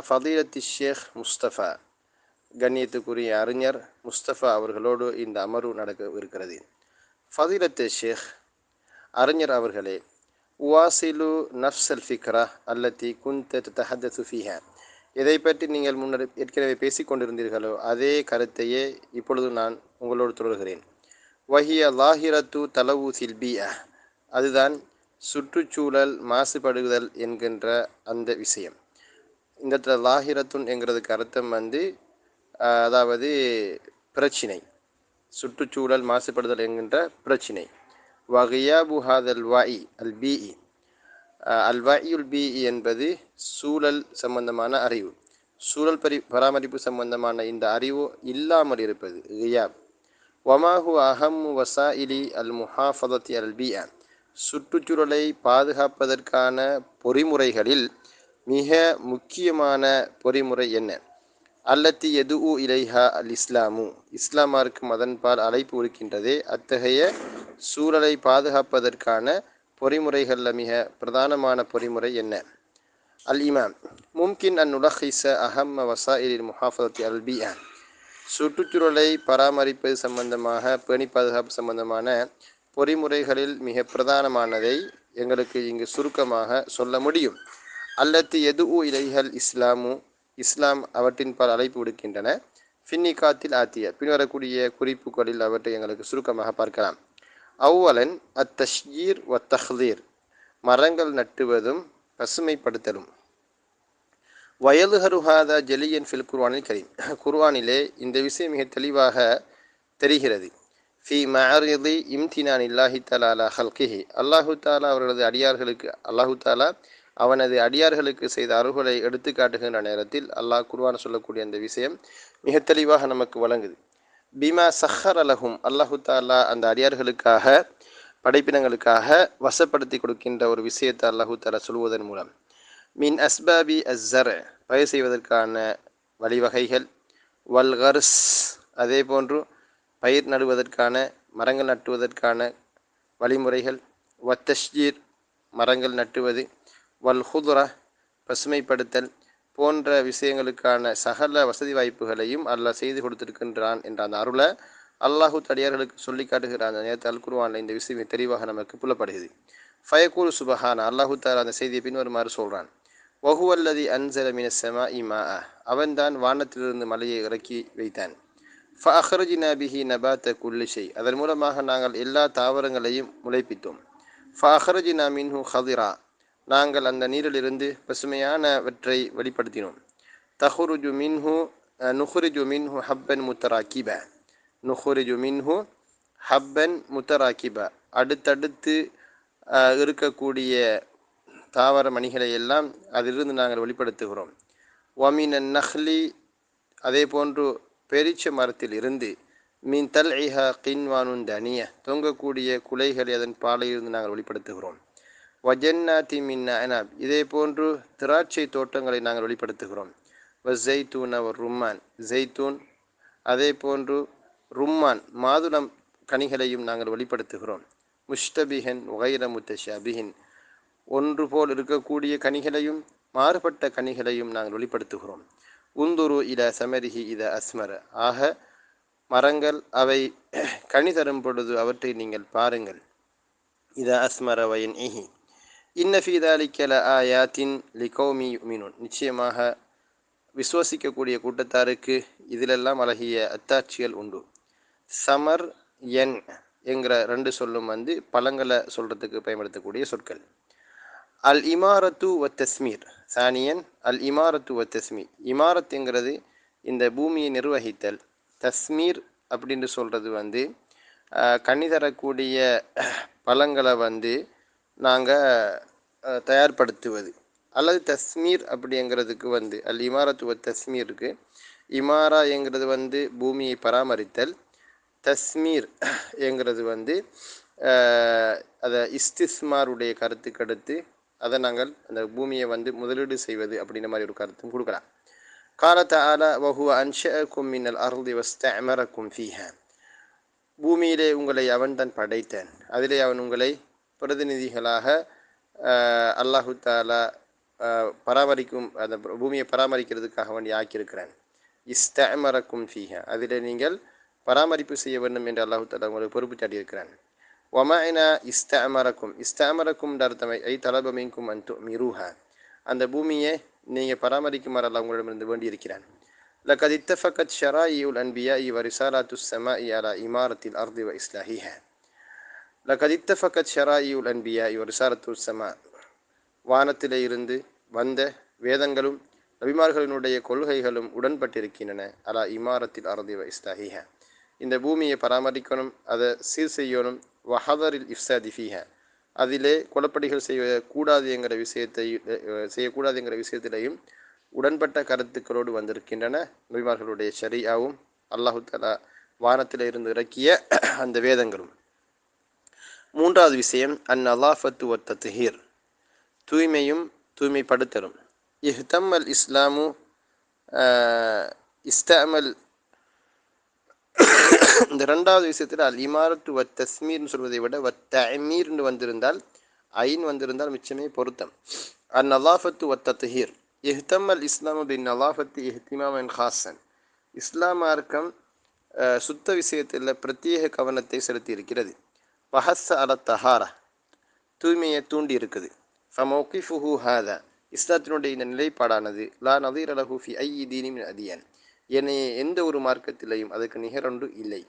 ஃபதீலத்தி ஷேக் முஸ்தபா, கண்ணியத்துக்குரிய அறிஞர் முஸ்தபா அவர்களோடு இந்த அமர்வு நடக்க இருக்கிறது. ஃபதீலத்து ஷேக், அறிஞர் அவர்களே, உவாசிலு நஃப்ஸல் ஃபிக்ரா அல்லத்தி குந்த தஹத்தசு ஃபீஹா, எதை பற்றி நீங்கள் முன்னர் ஏற்கனவே பேசிக்கொண்டிருந்தீர்களோ அதே கருத்தையே இப்பொழுது நான் உங்களோடு தொடர்கிறேன். வஹிய லாஹிரத்து தலவு சில்பியா, அதுதான் சுற்றுச்சூழல் மாசுபடுதல் என்கின்ற அந்த விஷயம். இந்த லாஹிரத்துன் என்கிறதுக்கு அர்த்தம் அதாவது பிரச்சினை, சுற்றுச்சூழல் மாசுபடுதல் என்கின்ற பிரச்சினை. வகியாபு ஹாதல் வாஇ அல் பிஇ, அல் வாயுல் பிஇ என்பது சூழல் சம்பந்தமான அறிவு, சூழல் பராமரிப்பு சம்பந்தமான இந்த அறிவு இல்லாமல் இருப்பது கியாப். வமாஹு அஹம்மு வசாஇலி அல் முஹாஃபதத்தி அல் பிஆ, சுற்றுச்சூழலை பாதுகாப்பதற்கான பொறிமுறைகளில் மிக முக்கியமான பொறிமுறை என்ன? அல்லத்தி எதுஉ இலைஹா அல் இஸ்லாமு, இஸ்லாமார்க்கும் அதன்பால் அழைப்பு இருக்கின்றதே, அத்தகைய சூழலை பாதுகாப்பதற்கான பொறிமுறைகளில் மிக பிரதானமான பொறிமுறை என்ன? அல் இமாம் மும்கின் அன் நுலஹிஸ அஹம்ம வசாயிலில் முஹாஃபதத்தி அல் பிஆ, சுற்றுச்சூழலை பராமரிப்பது சம்பந்தமாக, பேணி பாதுகாப்பு சம்பந்தமான பொறிமுறைகளில் மிக பிரதானமானதை எங்களுக்கு இங்கு சுருக்கமாக சொல்ல முடியும். அல்லத்தி எதுஉ இலைஹல் இஸ்லாமு, இஸ்லாம் அவற்றின் பால் அழைப்பு விடுக்கின்றன. ஃபின்னிகாத்தில் ஆத்திய, பின்வரக்கூடிய குறிப்புகளில் அவற்றை எங்களுக்கு சுருக்கமாக பார்க்கலாம். அவ்வலன் அத் தஷ்யீர் வ தஹ்லீர், மரங்கள் நட்டுவதும் பசுமைப்படுத்தலும். வயலுஹருஹாதா ஜெலியன் ஃபில் குர்ஆனில் கரீம், குர்ஆனிலே இந்த விஷயம் மிக தெளிவாக தெரிகிறது. ஃபி மஅரிதி இம்தினான் இல்லாஹி தஆலா அலா ஹல்கிஹி, அல்லாஹு தாலா அவர்களது அடியார்களுக்கு, அல்லாஹு தாலா அவனது அடியார்களுக்கு செய்த அருள்களை எடுத்து காட்டுகின்ற நேரத்தில் அல்லாஹ் குர்ஆன் சொல்லக்கூடிய அந்த விஷயம் மிக தெளிவாக நமக்கு வழங்குது. பிமா சஹர் அலஹும், அல்லாஹு தாலா அந்த அடியார்களுக்காக, படைப்பினங்களுக்காக வசப்படுத்தி கொடுக்கின்ற ஒரு விஷயத்தை அல்லாஹு தாலா சொல்வதன் மூலம், மின் அஸ்பாபி அஸ்ஸர், பயிர் செய்வதற்கான வழிவகைகள், வல் கர்ஸ், அதே போன்று பயிர் நடுவதற்கான, மரங்கள் நட்டுவதற்கான வழிமுறைகள், வத்தஷ்ஜீர், மரங்கள் நட்டுவது, வல் ஹுதுரா, பசுமைப்படுத்தல் போன்ற விஷயங்களுக்கான சகல வசதி வாய்ப்புகளையும் அல்லாஹ் செய்து கொடுத்திருக்கின்றான் என்ற அந்த அருளை அல்லாஹு தடியார்களுக்கு சொல்லி காட்டுகிற அந்த நேரத்தில் அல் குர்ஆனில் இந்த விஷயம் தெளிவாக நமக்கு புலப்படுகிறது. ஃபயகூல் சுபஹானா, அல்லாஹு தாலா அந்த செய்தியை பின்வருமாறு சொல்கிறான். வஹுவல்லதி அன்ஸல மினஸ் ஸமாஇ மாஅ, அவன்தான் வானத்திலிருந்து மலையை இறக்கி வைத்தான். ஃபஅஹ்ரஜ்னா பிஹி நபாத குல்லி ஷை, அதன் மூலமாக நாங்கள் எல்லா தாவரங்களையும் முளைப்பித்தோம். ஃபஅஹ்ரஜ்னா மின்ஹு ஹதிரா, நாங்கள் அந்த நீரிலிருந்து பசுமையானவற்றை வெளிப்படுத்தினோம். தஹ்ருஜு மின்ஹு நுஹ்ரிஜு மின்ஹு ஹப்பன் முத்தராக்கிப, நுஹ்ரிஜு மின்ஹு ஹப்பன் முத்தராக்கிப, அடுத்தடுத்து இருக்கக்கூடிய தாவர மணிகளை எல்லாம் அதிலிருந்து நாங்கள் வெளிப்படுத்துகிறோம். வமினன் நஹ்லி, அதே போன்று பெரிச்ச மரத்தில் இருந்து, மின் தல்இஹா கின்வானுன் தனிய, தொங்கக்கூடிய குலைகளை அதன் பாலையிலிருந்து நாங்கள் வெளிப்படுத்துகிறோம். வஜன்னாதி மின் அனாப், இதே போன்று திராட்சை தோட்டங்களை நாங்கள் வெளிப்படுத்துகிறோம். வஸைத்தூன வ ரும்மான், ஜெய்தூன், அதே போன்று ரும்மான், மாதுளம் கனிகளையும் நாங்கள் வெளிப்படுத்துகிறோம். முஷ்தபிஹன் வகைர முத்தஷாபிஹின், ஒன்று போல் இருக்கக்கூடிய கனிகளையும் மாறுபட்ட கனிகளையும் நாங்கள் வெளிப்படுத்துகிறோம். உந்துரு இல சமரிஹி இத அஸ்மர, ஆக மரங்கள் அவை கனி தரும் பொழுது அவற்றை நீங்கள் பாருங்கள். இத அஸ்மர வயன் இஹி இன்ன ஃபீ தாலிக லஆயாத்தின் லிகௌமி யுமினூன், நிச்சயமாக விசுவசிக்கக்கூடிய கூட்டத்தாருக்கு இதிலெல்லாம் அழகிய அத்தாட்சிகள் உண்டு. சமர் என் என்கிற ரெண்டு சொல்லும் பழங்களை சொல்கிறதுக்கு பயன்படுத்தக்கூடிய சொற்கள். அல் இமாரத்து வ தஸ்மீர், சானியன் அல் இமாரத்து வ தஸ்மீர், இமாரத் என்கிறது இந்த பூமியை நிர்வகித்தல், தஸ்மீர் அப்படின்னு சொல்கிறது கனி தரக்கூடிய பழங்களை வந்து நாங்கள் தயார்படுத்துவது. அல்லது தஸ்மீர் அப்படிங்கிறதுக்கு வந்து இமாரத்துவ தஸ்மீர் இருக்குது. இமாராங்கிறது வந்து பூமியை பராமரித்தல். தஸ்மீர் என்கிறது வந்து அதை இஸ்திஸ்மாருடைய கருத்துக்கு அடுத்து அதை நாங்கள் அந்த பூமியை வந்து முதலீடு செய்வது அப்படின்ற மாதிரி ஒரு கருத்தும் கொடுக்கலாம். قال تعالى وهو أنشأكم من الأرض واستعمركم فيها. பூமியிலே உங்களை அவன் தான் படைத்தான், அதிலே அவன் உங்களை பிரதிநிதிகளாக அல்லாஹு தாலா பராமரிக்கும் அந்த பூமியை பராமரிக்கிறதுக்காக வேண்டி ஆக்கியிருக்கிறான். இஸ்தஅமரக்கும் ஃபீஹா, அதிலே நீங்கள் பராமரிப்பு செய்ய வேண்டும் என்று அல்லாஹு தாலா உங்களுக்கு பொறுப்பு சாட்டியிருக்கிறான். ஒமாயினா இஸ்தஅமரக்கும், இஸ்தஅமரக்கும் அர்த்தமை ஐ தலபமிங்கும் அன்து மிருஹா, அந்த பூமியை நீங்கள் பராமரிக்குமாறு அல்லாஹ் உங்களிடமிருந்து வேண்டியிருக்கிறான். لقد اتفقت شرائع الأنبياء ورسالات السماء على إمارة الأرض وإصلاحها. لقد اتفقت شرائع الأنبياء ورسالة السماء, வானத்திலே இருந்து வந்த வேதங்களும் நபிமார்களினுடைய கொள்கைகளும் உடன்பட்டிருக்கின்றன. அலா இமாரத்தில் அர்தி வ இஸ்லாஹிஹா, இந்த பூமியை பராமரிக்கணும், அதை சீர் செய்யணும். வஹதரில் இஃப்சாதி ஃபீஹா, அதிலே குழப்படிகள் செய்யக்கூடாது என்கிற விஷயத்திலையும் உடன்பட்ட கருத்துக்களோடு வந்திருக்கின்றன. நபிமார்களுடைய ஷரீஆவும் அல்லாஹு தஆலா வானத்தில் இருந்து இறக்கிய அந்த வேதங்களும். மூன்றாவது விஷயம் அந்நலாஃபத்து வ தத்ஹீர், தூய்மையும் தூய்மைப்படுத்தலும். இஹ்தம்மல் இஸ்லாமு இஸ்தமல், இந்த ரெண்டாவது விஷயத்தில் அல் இமாரத்து வ தஸ்மீர்னு சொல்வதை விட வ தஅமீர்னு வந்திருந்தால், ஐன் வந்திருந்தால் மிச்சமே பொருத்தம். அந்நலாஃபத்து வ தத்ஹீர், இஹ்தம்மல் இஸ்லாமு பின் நலாஃபத்து இஹ்திமாமன் ஹாசன், இஸ்லாம் மார்க்கம் சுத்த விஷயத்தில் பிரத்யேக கவனத்தை செலுத்தி இருக்கிறது. வஹஸ்ஸ அல தஹாரா, தூய்மையை தூண்டி இருக்குது. ஃபமௌகிஃபுஹு ஹாதா, இஸ்லாத்தினுடைய இந்த நிலைப்பாடானது லா நதீர லஹு ஃபி ஐயி தீனின் மின் அதியான், என்னைய எந்த ஒரு மார்க்கத்திலையும் அதுக்கு நிகரொன்று இல்லை.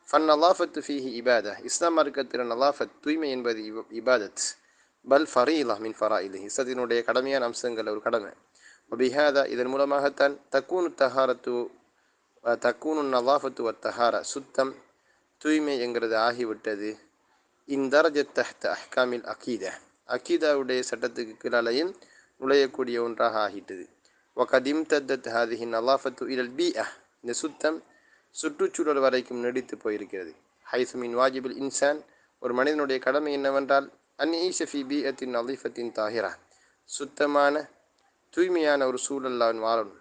ஃபன் நலாஃபத்து ஃபீஹி இபாதா, இஸ்லாம் மார்க்கத்தில் நலாஃபத் தூய்மை என்பது இபாதத். பல் ஃபரீலா மின் ஃபராயிலிஹி, இஸ்லாத்தினுடைய கடமையான அம்சங்கள் ஒரு கடமை. வபிஹாதா, இதன் மூலமாகத்தான் தக்கூனு நலாஃபத்து வ தஹாரா, சுத்தம் தூய்மை என்கிறது ஆகிவிட்டது. இந்தரஜத் தஹ்த அஹ்காமில் அகீதா, அகீதாவுடைய சட்டத்துக்கு கீழாலையும் நுழையக்கூடிய ஒன்றாக ஆகிட்டது. வகதிம் தத்தத் ஹாதிஹி நலாஃபத்து இலல் பீஅ, இந்த சுத்தம் சுற்றுச்சூழல் வரைக்கும் நீடித்து போயிருக்கிறது. ஹைசு மின் வாஜிபுல் இன்சான், ஒரு மனிதனுடைய கடமை என்னவென்றால் அன் ஈஷ ஃபி பீஅத்தின் நலீஃபத்தின் தாஹிரா, சுத்தமான தூய்மையான ஒரு சூழல் அவன் வாழணும்.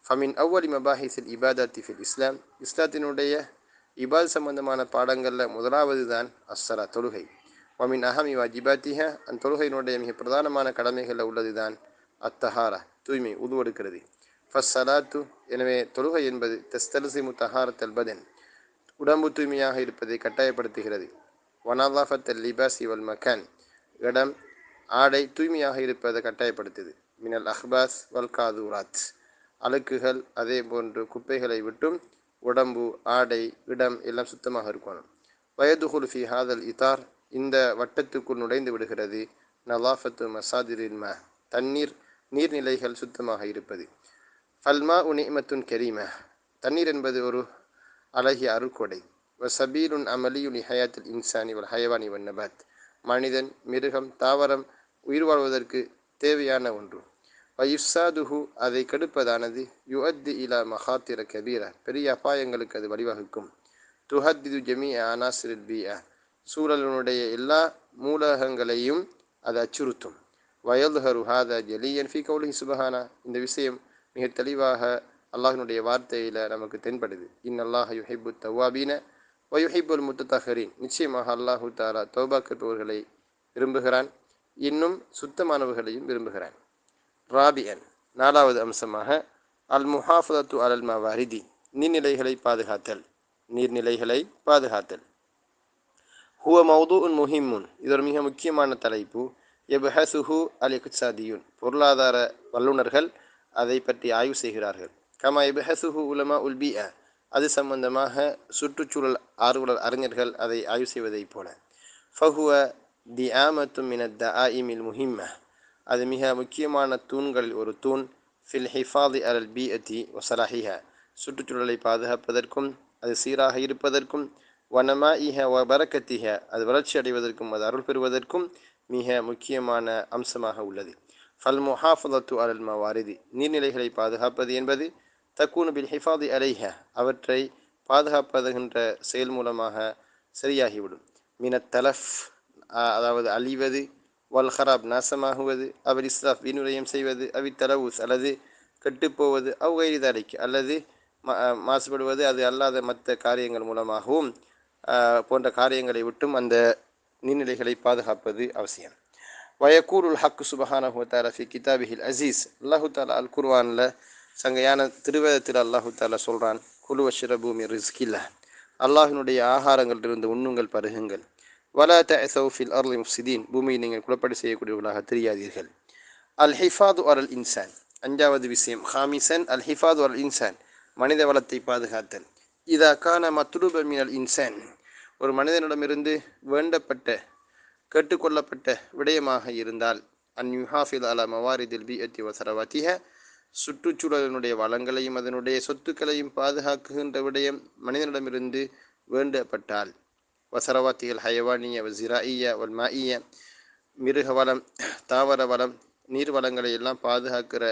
ஃபமின் அவ்வலி மபாஹிஸில் இபாதத்தி ஃபில் இஸ்லாம், இஸ்லாத்தினுடைய இபாத் சம்பந்தமான பாடங்களில் முதலாவது தான் அஸ்ஸலா, தொழுகை. வமின் அஹமி வாஜிபாத்திஹா, அந்த தொழுகையினுடைய மிக பிரதானமான கடமைகளில் உள்ளது தான் அத்தஹாரா, தூய்மை, உதுவெடுக்கிறது. ஃபஸ்ஸலாத்து, எனவே தொழுகை என்பது தஸ்தல்சிமு தஹாரத் அல் பதன், உடம்பு தூய்மையாக இருப்பதை கட்டாயப்படுத்துகிறது. வனலாஃபத் அல் லிபாசி வல் மக்கான், இடம் ஆடை தூய்மையாக இருப்பதை கட்டாயப்படுத்துது. மினல் அஹ்பாஸ் வல் காதூராத், அழுக்குகள் அதே போன்று குப்பைகளை விட்டும் உடம்பு ஆடை இடம் எல்லாம் சுத்தமாக இருக்கணும். வயதுகுல் ஃபி ஹாதல் இதார், இந்த வட்டத்துக்குள் நுழைந்து விடுகிறது நலாஃபத்து மசாதிரில் மா, தண்ணீர் நீர்நிலைகள் சுத்தமாக இருப்பது. ஃபல்மா உ நிஅமத்துன் கரீமா, தண்ணீர் என்பது ஒரு அழகிய அருட்கொடை. வசபீலுன் அமலியுன் ஹயாத்தில் இன்சானி வல் ஹயவானி வன் நபாத், மனிதன் மிருகம் தாவரம் உயிர் வாழ்வதற்கு தேவையான ஒன்று. வயுசாதுஹு, அதை கெடுப்பதானது யுஅத்தி இலா மஹாத்திர கபீரா, பெரிய அபாயங்களுக்கு அது வழிவகுக்கும். துஹத்திது ஜமீ அனாசிரில் பீஆ, சூழலினுடைய எல்லா மூலகங்களையும் அது அச்சுறுத்தும். வயல்ஹரு ஹாதா ஜலியன் ஃபி கௌலிஹி சுப்ஹானா, இந்த விஷயம் மிக தெளிவாக அல்லாஹினுடைய வார்த்தையில் நமக்கு தென்படுது. இன்னல்லாஹ யுஹிப்பு தவ்வாபீன வ யுஹிப்புல் முத்தஹரீன், நிச்சயமாக அல்லாஹு தஆலா தௌபா கேட்பவர்களை விரும்புகிறான், இன்னும் சுத்தமானவர்களையும் விரும்புகிறான். ராபியன், நாலாவது அம்சமாக அல் முஹாஃபதத்து அலல் மவாரிதி, நீர்நிலைகளை பாதுகாத்தல், நீர்நிலைகளை பாதுகாத்தல். ஹுவ மௌதுஉன் முஹிம்முன், இது ஒரு மிக முக்கியமான தலைப்பு. யப்ஹஸுஹு அல் இக்திசாதியுன், பொருளாதார வல்லுநர்கள் அதை பற்றி ஆய்வு செய்கிறார்கள். கமா யப்ஹஸுஹு உலமா உல் பீஅ, அது சம்பந்தமாக சுற்றுச்சூழல் ஆர்வலர் அறிஞர்கள் அதை ஆய்வு செய்வதைப் போல. ஃபஹுவ திஆமத்து மினத் தஆஇமில் முஹிம்ம, அது மிக முக்கியமான தூண்களில் ஒரு தூண். ஃபில் ஹிஃபாதி அலல் பீஅத்தி வசலாஹிஹா, சுற்றுச்சூழலை பாதுகாப்பதற்கும் அது சீராக இருப்பதற்கும். வனமாஇஹ வ பரக்கத்திஹ, அது வளர்ச்சி அடைவதற்கும் அது அருள் பெறுவதற்கும் மிக முக்கியமான அம்சமாக உள்ளது. ஃபல் முஹாஃபதத்து அலல் மவாரிதி, நீர்நிலைகளை பாதுகாப்பது என்பது தக்கூனு பில் ஹிஃபாதி அலைஹ, அவற்றை பாதுகாப்பதுகின்ற செயல் மூலமாக சரியாகிவிடும். மினத் தலஃப், அதாவது அழிவது, வல் ஹராப் நாசமாகுவது, அவர் இஸ்ராஃப் வீணுரையம் செய்வது, அவி தலவுஸ் அல்லது கெட்டுப்போவது, அவ்வைரிதாலிக்கு அல்லது மாசுபடுவது, அது அல்லாத மற்ற காரியங்கள் மூலமாகவும் போன்ற காரியங்களை விட்டும் அந்த நீர்நிலைகளை பாதுகாப்பது அவசியம். வயக்கூருல் ஹக்கு சுபஹானஹு தஆலா ஃபி கிதாபிஹில் அசீஸ், அல்லாஹு தாலா அல் குர்ஆனில் சங்கையான திருவேதத்தில் அல்லாஹு தாலா சொல்கிறான், குலு வஷ்ரபு மின் ரிஸ்கில்லா, அல்லாஹினுடைய ஆகாரங்களிலிருந்து உண்ணுங்கள் பருகுங்கள். வலா தஅஸவ் ஃபில் அர்லி முஃப்ஸிதீன், பூமியை நீங்கள் குழப்படி செய்யக்கூடியவர்களாக தெரியாதீர்கள். அல் ஹிஃபாது அல் இன்சான், அஞ்சாவது விஷயம், ஹாமிசன் அல் ஹிஃபாது அல் இன்சான், மனித வளத்தை பாதுகாத்தல். இதா கான மத்லூப மினல் இன்சான், ஒரு மனிதனிடமிருந்து வேண்டப்பட்ட கேட்டுக்கொள்ளப்பட்ட விடயமாக இருந்தால், அன் யுஹாஃபில் அலா மவாரிதில் பிஅத்தி வ ஸரவாத்திஹ, சுற்றுச்சூழலினுடைய வளங்களையும் அதனுடைய சொத்துக்களையும் பாதுகாக்குகின்ற விடயம் மனிதனிடமிருந்து வேண்டப்பட்டால், வசரவாத்திகள் ஹயவானிய வ ஜிராயிய வல் மாயிய, மிருக வளம், தாவர வளம், நீர் வளங்களை எல்லாம் பாதுகாக்கிற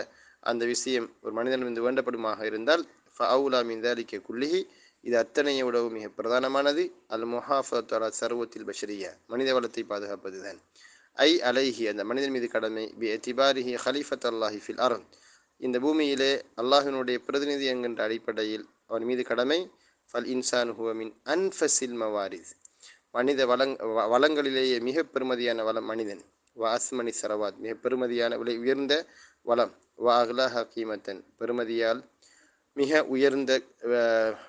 அந்த விஷயம் ஒரு மனிதனிடமிருந்து வேண்டப்படுமாக இருந்தால், ஃபஅவுலா மின் தாலிக குல்லிஹி, இது அத்தனையை விடவும் மிக பிரதானமானது அல் முஹாஃபத்து அலா சர்வத்தில் பஷரியா, மனித வளத்தை பாதுகாப்பது தான். ஐ அலைஹி, அந்த மனிதன் மீது கடமை, பி எத்திபாரிஹி ஹலீஃபத் அல்லாஹி ஃபில் அர்த், இந்த பூமியிலே அல்லாஹினுடைய பிரதிநிதி என்கின்ற அடிப்படையில் அவன் மீது கடமை. ஃபல் இன்சான் ஹுவ மின் அன்ஃபஸில் மவாரிஸ், மனித வளங்களிலேயே மிக பெருமதியான வளம் மனிதன். வ அஸ்மனி சரவாத், மிக பெருமதியான விலை உயர்ந்த வளம். வ அஹ்லாஹ கீமத்தன், பெருமதியால் மிக உயர்ந்த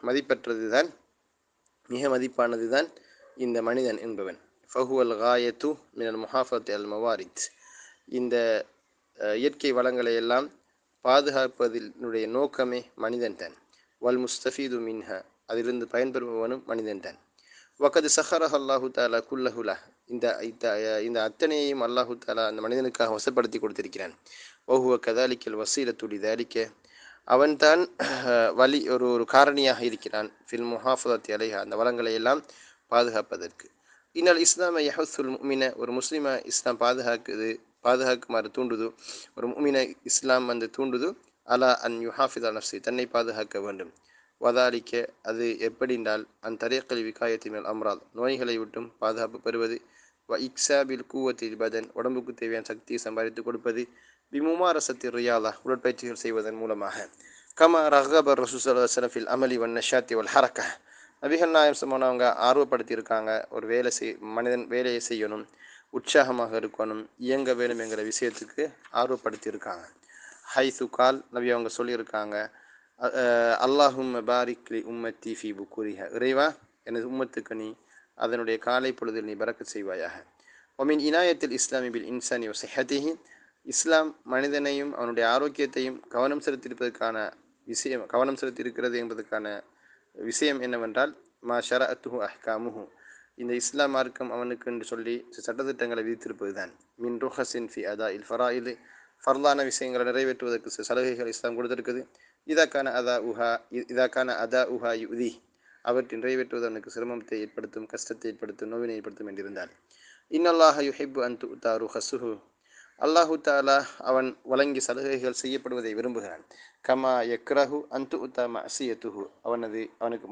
மதிப்பற்றது தான், மிக மதிப்பானது தான் இந்த மனிதன் என்பவன். ஃபஹுவல் காயத்து மினல் முஹாஃபத் அல் மவாரித், இந்த இயற்கை வளங்களை எல்லாம் பாதுகாப்பதினுடைய நோக்கமே மனிதன் தான். வல் முஸ்தஃபீது மின்ஹ, அதிலிருந்து பயன்பெறுபவனும் மனிதன் தான். வகது சஹரஹ அல்லாஹு தாலா குல்லஹுலா, இந்த அத்தனையையும் அல்லாஹு தாலா அந்த மனிதனுக்காக வசப்படுத்தி கொடுத்திருக்கிறான். வஹுவ கதாலிக்கல் வசீலத்துடி தாலிக்க, அவன்தான் வழி ஒரு காரணியாக இருக்கிறான். ஃபில் முஹாஃபதத்தி அலைஹா, அந்த வளங்களை எல்லாம் பாதுகாப்பதற்கு. இன்னல் இஸ்லாம யஹுல் முஃமின, ஒரு முஸ்லிமை இஸ்லாம் பாதுகாக்குமாறு தூண்டுது. ஒரு முஃமினை இஸ்லாம் வந்து தூண்டுது. அலா அன் யுஹாஃபித நஃப்ஸி, தன்னை பாதுகாக்க வேண்டும். வதாலிக்க, அது எப்படின்றால் அன் தரீக்கல் விகாயத்தி மினல் அம்ராத், நோய்களை விட்டும் பாதுகாப்பு பெறுவது. வ இக்ஸாபில் கூவத்தில் பதன், உடம்புக்கு தேவையான சக்தியை சம்பாதித்து கொடுப்பது. பிமுமாரசத்தி ரியாலா, உடற்பயிற்சிகள் செய்வதன் மூலமாக. கமா ரஹபர் ரசூல் ஸல்லல்லாஹு அலைஹி வஸல்லம் ஃபில் அமலி வன் நஷாத்தி வல் ஹரக்க, நபிகள் நாயகம் சொன்னவங்க ஆர்வப்படுத்தியிருக்காங்க. ஒரு மனிதன் வேலையை செய்யணும், உற்சாகமாக இருக்கணும், இயங்க வேணும் என்கிற விஷயத்துக்கு ஆர்வப்படுத்தியிருக்காங்க. ஹைசு கால், நபி அவங்க சொல்லியிருக்காங்க, அல்லாஹும் பாரிக் லி உம்மத்தி ஃபி புக்குரிஹ, இறைவா எனது உம்மத்துக்கு நீ அதனுடைய காலை பொழுதில் நீ பரக்கத் செய்வாயாக. ஒமின் இனாயத்தில் இஸ்லாமி பில் இன்சானி வ ஸிஹ்ஹதிஹி, இஸ்லாம் மனிதனையும் அவனுடைய ஆரோக்கியத்தையும் கவனம் செலுத்தியிருக்கிறது என்பதற்கான விஷயம் என்னவென்றால், மா ஷரஅத்துஹு அஹ்காமுஹு, இந்த இஸ்லாம் மார்க்கம் அவனுக்கு என்று சொல்லி சட்டத்திட்டங்களை விதித்திருப்பது தான். மின் ருஹஸின் ஃபி அதா இல் ஃபராயிது, ஃபர்லான விஷயங்களை நிறைவேற்றுவதற்கு சலுகைகள் இஸ்லாம் கொடுத்திருக்குது. இதாக்கான அதா உஹா யுதி, அவற்றை நிறைவேற்றுவது அவனுக்கு சிரமத்தை ஏற்படுத்தும், கஷ்டத்தை ஏற்படுத்தும், நோவினை ஏற்படுத்தும் என்றிருந்தால். இன்னல்லாஹ யுஹிப்பு அன் துஅதா ருஹஸுஹு, அல்லாஹு தாலா அவன் வழங்கி சலுகைகள் செய்யப்படுவதை விரும்புகிறான். கமா யக்ரஹு அன் துஅதா மஅசியத்துஹு, அவனுக்கு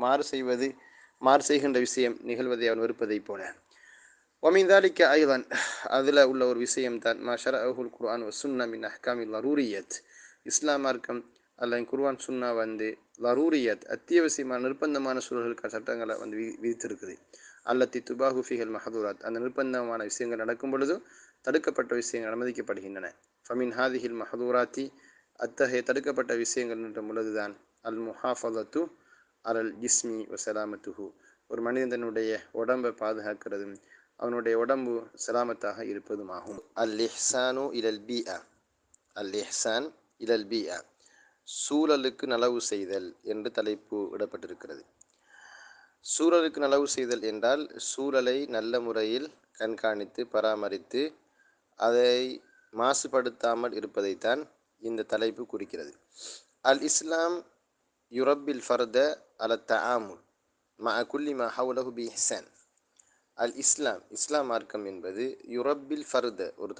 மாறு செய்கின்ற விஷயம் நிகழ்வதை அவன் வெறுப்பதை போல. ஒமின் தாலிக்க ஐதான், அதில் உள்ள ஒரு விஷயம்தான் மா ஷரஅஹுல் குர்ஆன் வ சுன்னா மின் அஹ்காமில் லரூரியத், இஸ்லாம் மார்க்கம் அல்ல குர்ஆன் சுன்னா வந்து லரூரியத், அத்தியாவசியமான நிர்பந்தமான சூழல்களுக்கான சட்டங்களை வந்து விதித்திருக்குது. அல்லத்தி துபாஹு ஃபிஹல் மஹதூராத், அந்த நிர்பந்தமான விஷயங்கள் நடக்கும் பொழுது தடுக்கப்பட்ட விஷயங்கள் அனுமதிக்கப்படுகின்றன. ஃபமின் ஹாதிஹில் மஹதூராத்தி, அத்தகைய தடுக்கப்பட்ட விஷயங்கள் என்ற பொழுதுதான் அல் முஹாஃபதத்து அலல் ஜிஸ்மி வ சலாமத்துஹு, ஒரு மனிதனுடைய உடம்பை பாதுகாக்கிறதும் அவனுடைய உடம்பு சலாமத்தாக இருப்பதுமாகும். அல் இஹ்சானு இலல் பீஆ, அல் இஹ்சான் இலல் பீஆ, சூழலுக்கு நலவு செய்தல் என்று தலைப்பு விடப்பட்டிருக்கிறது. சூழலுக்கு நலவு செய்தல் என்றால் சூழலை நல்ல முறையில் கண்காணித்து பராமரித்து அதை மாசுபடுத்தாமல் இருப்பதைத்தான் இந்த தலைப்பு குறிக்கிறது. அல் இஸ்லாம் யுரப்பில் ஃபர்த அல தஆமுல் மஅ குல்லி மா ஹவுலஹு பி இஹ்சான். அல் இஸ்லாம், இஸ்லாம் மார்க்கம் என்பது யுரப்பில் ஃபர்த, ஒரு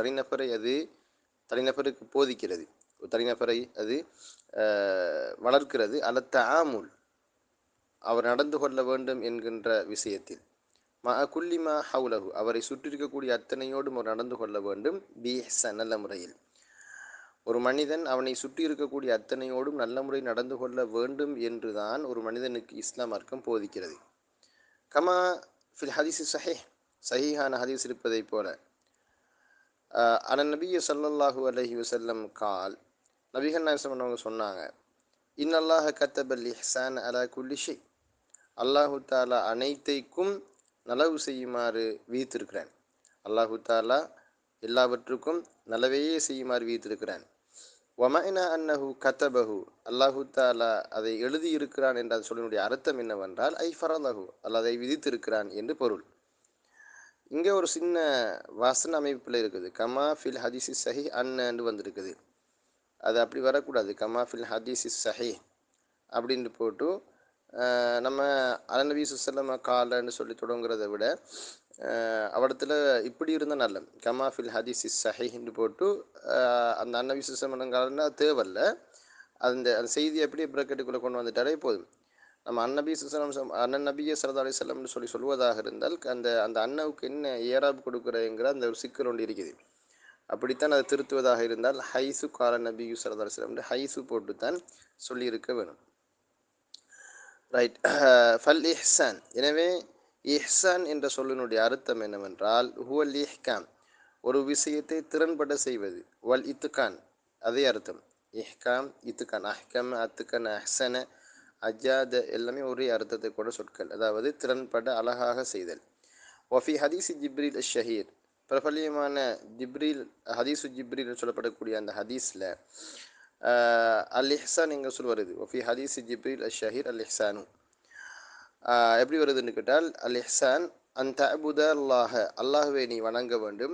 தனிநபருக்கு போதிக்கிறது, ஒரு தனிநபரை அது வளர்க்கிறது. அலத்த ஆமுல், அவர் நடந்து கொள்ள வேண்டும் என்கின்ற விஷயத்தில். மஅ குல்லி மா ஹவுலஹு, அவரை சுற்றிருக்கக்கூடிய அத்தனையோடும் அவர் நடந்து கொள்ள வேண்டும். பி இஹ்சான், நல்ல முறையில். ஒரு மனிதன் அவனை சுற்றி இருக்கக்கூடிய அத்தனையோடும் நல்ல முறை நடந்து கொள்ள வேண்டும் என்றுதான் ஒரு மனிதனுக்கு இஸ்லாம் மார்க்கம் போதிக்கிறது. கமா ஃபில் ஹதீஸ் சஹீஹ், சஹீஹான ஹதீஸ் இருப்பதை போல, அன நபிய ஸல்லல்லாஹு அலைஹி வஸல்லம் கால், நபிகள் நாயகம் அவங்க சொன்னாங்க, இன்னல்லாஹ கத்தபல் இஹ்சான் அலா குல்லி ஷை, அல்லாஹு தாலா அனைத்தைக்கும் நலவு செய்யுமாறு விதித்திருக்கிறான். அல்லாஹு தாலா எல்லாவற்றுக்கும் நலவையே செய்யுமாறு விதித்திருக்கிறான். வமஅனா அன்னஹு கதபஹு, அல்லாஹு தாலா அதை எழுதியிருக்கிறான் என்ற சொல்லினுடைய அர்த்தம் என்னவென்றால் ஐ ஃபரலஹு, அல்லது அதை விதித்திருக்கிறான் என்று பொருள். இங்கே ஒரு சின்ன வசன அமைப்பில் இருக்குது. கமா ஃபில் ஹதீஸி சஹி அன்னு வந்திருக்குது. அது அப்படி வரக்கூடாது. கமா ஃபில் ஹதீஸி சஹி அப்படின்னு போட்டு நம்ம அலநபி சுசல்லம காலன்னு சொல்லி தொடங்குறத விட அவடத்தில் இப்படி இருந்தால் நல்ல கமா ஃபில் ஹதீஸி சஹின்னு போட்டு அந்த அன்னபி சுசல்லமங்காலன்னா தேவையில்ல. அந்த செய்தியை அப்படியே ப்ராக்கெட்டுக்குள்ளே கொண்டு வந்துட்டாலே போதும். நம்ம அன்னபி சுசலம் அண்ணன் நபிய சல்லல்லாஹு அலைஹி வஸல்லம்னு சொல்லுவதாக இருந்தால் அந்த அந்த அண்ணவுக்கு என்ன ஏராப் கொடுக்குறங்கிற அந்த ஒரு சிக்கல் ஒன்று இருக்குது. அப்படித்தான் அதை திருத்துவதாக இருந்தால் ஹைசு கால நபியு சல்லல்லாஹு அலைஹி வஸல்லம் ஹைசு போட்டு தான் சொல்லியிருக்க வேணும். ரைட். ஃபல் இஹ்சான், எனவே இஹ்சான் என்ற சொல்லினுடைய அர்த்தம் என்னவென்றால் ஹுவல் இஹ்காம், ஒரு விஷயத்தை திறன்பட செய்வது. வல் இத்துகான், அதே அர்த்தம். இஹ்காம், இத்துகான், அஹ்கம், அத்துகன், அஹ்சன, அஜாத எல்லாமே ஒரே அர்த்தத்தை கூட சொற்கள், அதாவது திறன்பட அழகாக செய்தல். ஒஃபி ஹதீஸு ஜிப்ரீல் ஷஹீர், பிரபலியமான ஜிப்ரீல் ஹதீஸு ஜிப்ரீல் சொல்லப்படக்கூடிய அந்த ஹதீஸில் அல் இஹ்சான் எங்கள் சொல் வருது. ஒஃபி ஹதீஸு ஜிப்ரீல் ஷஹீர் அல் இஹ்சானு, எப்படி வருதுன்னு கேட்டால் அல் இஹ்சான் அன் தஅபுத அல்லாஹ, அல்லாஹ்வை நீ வணங்க வேண்டும்.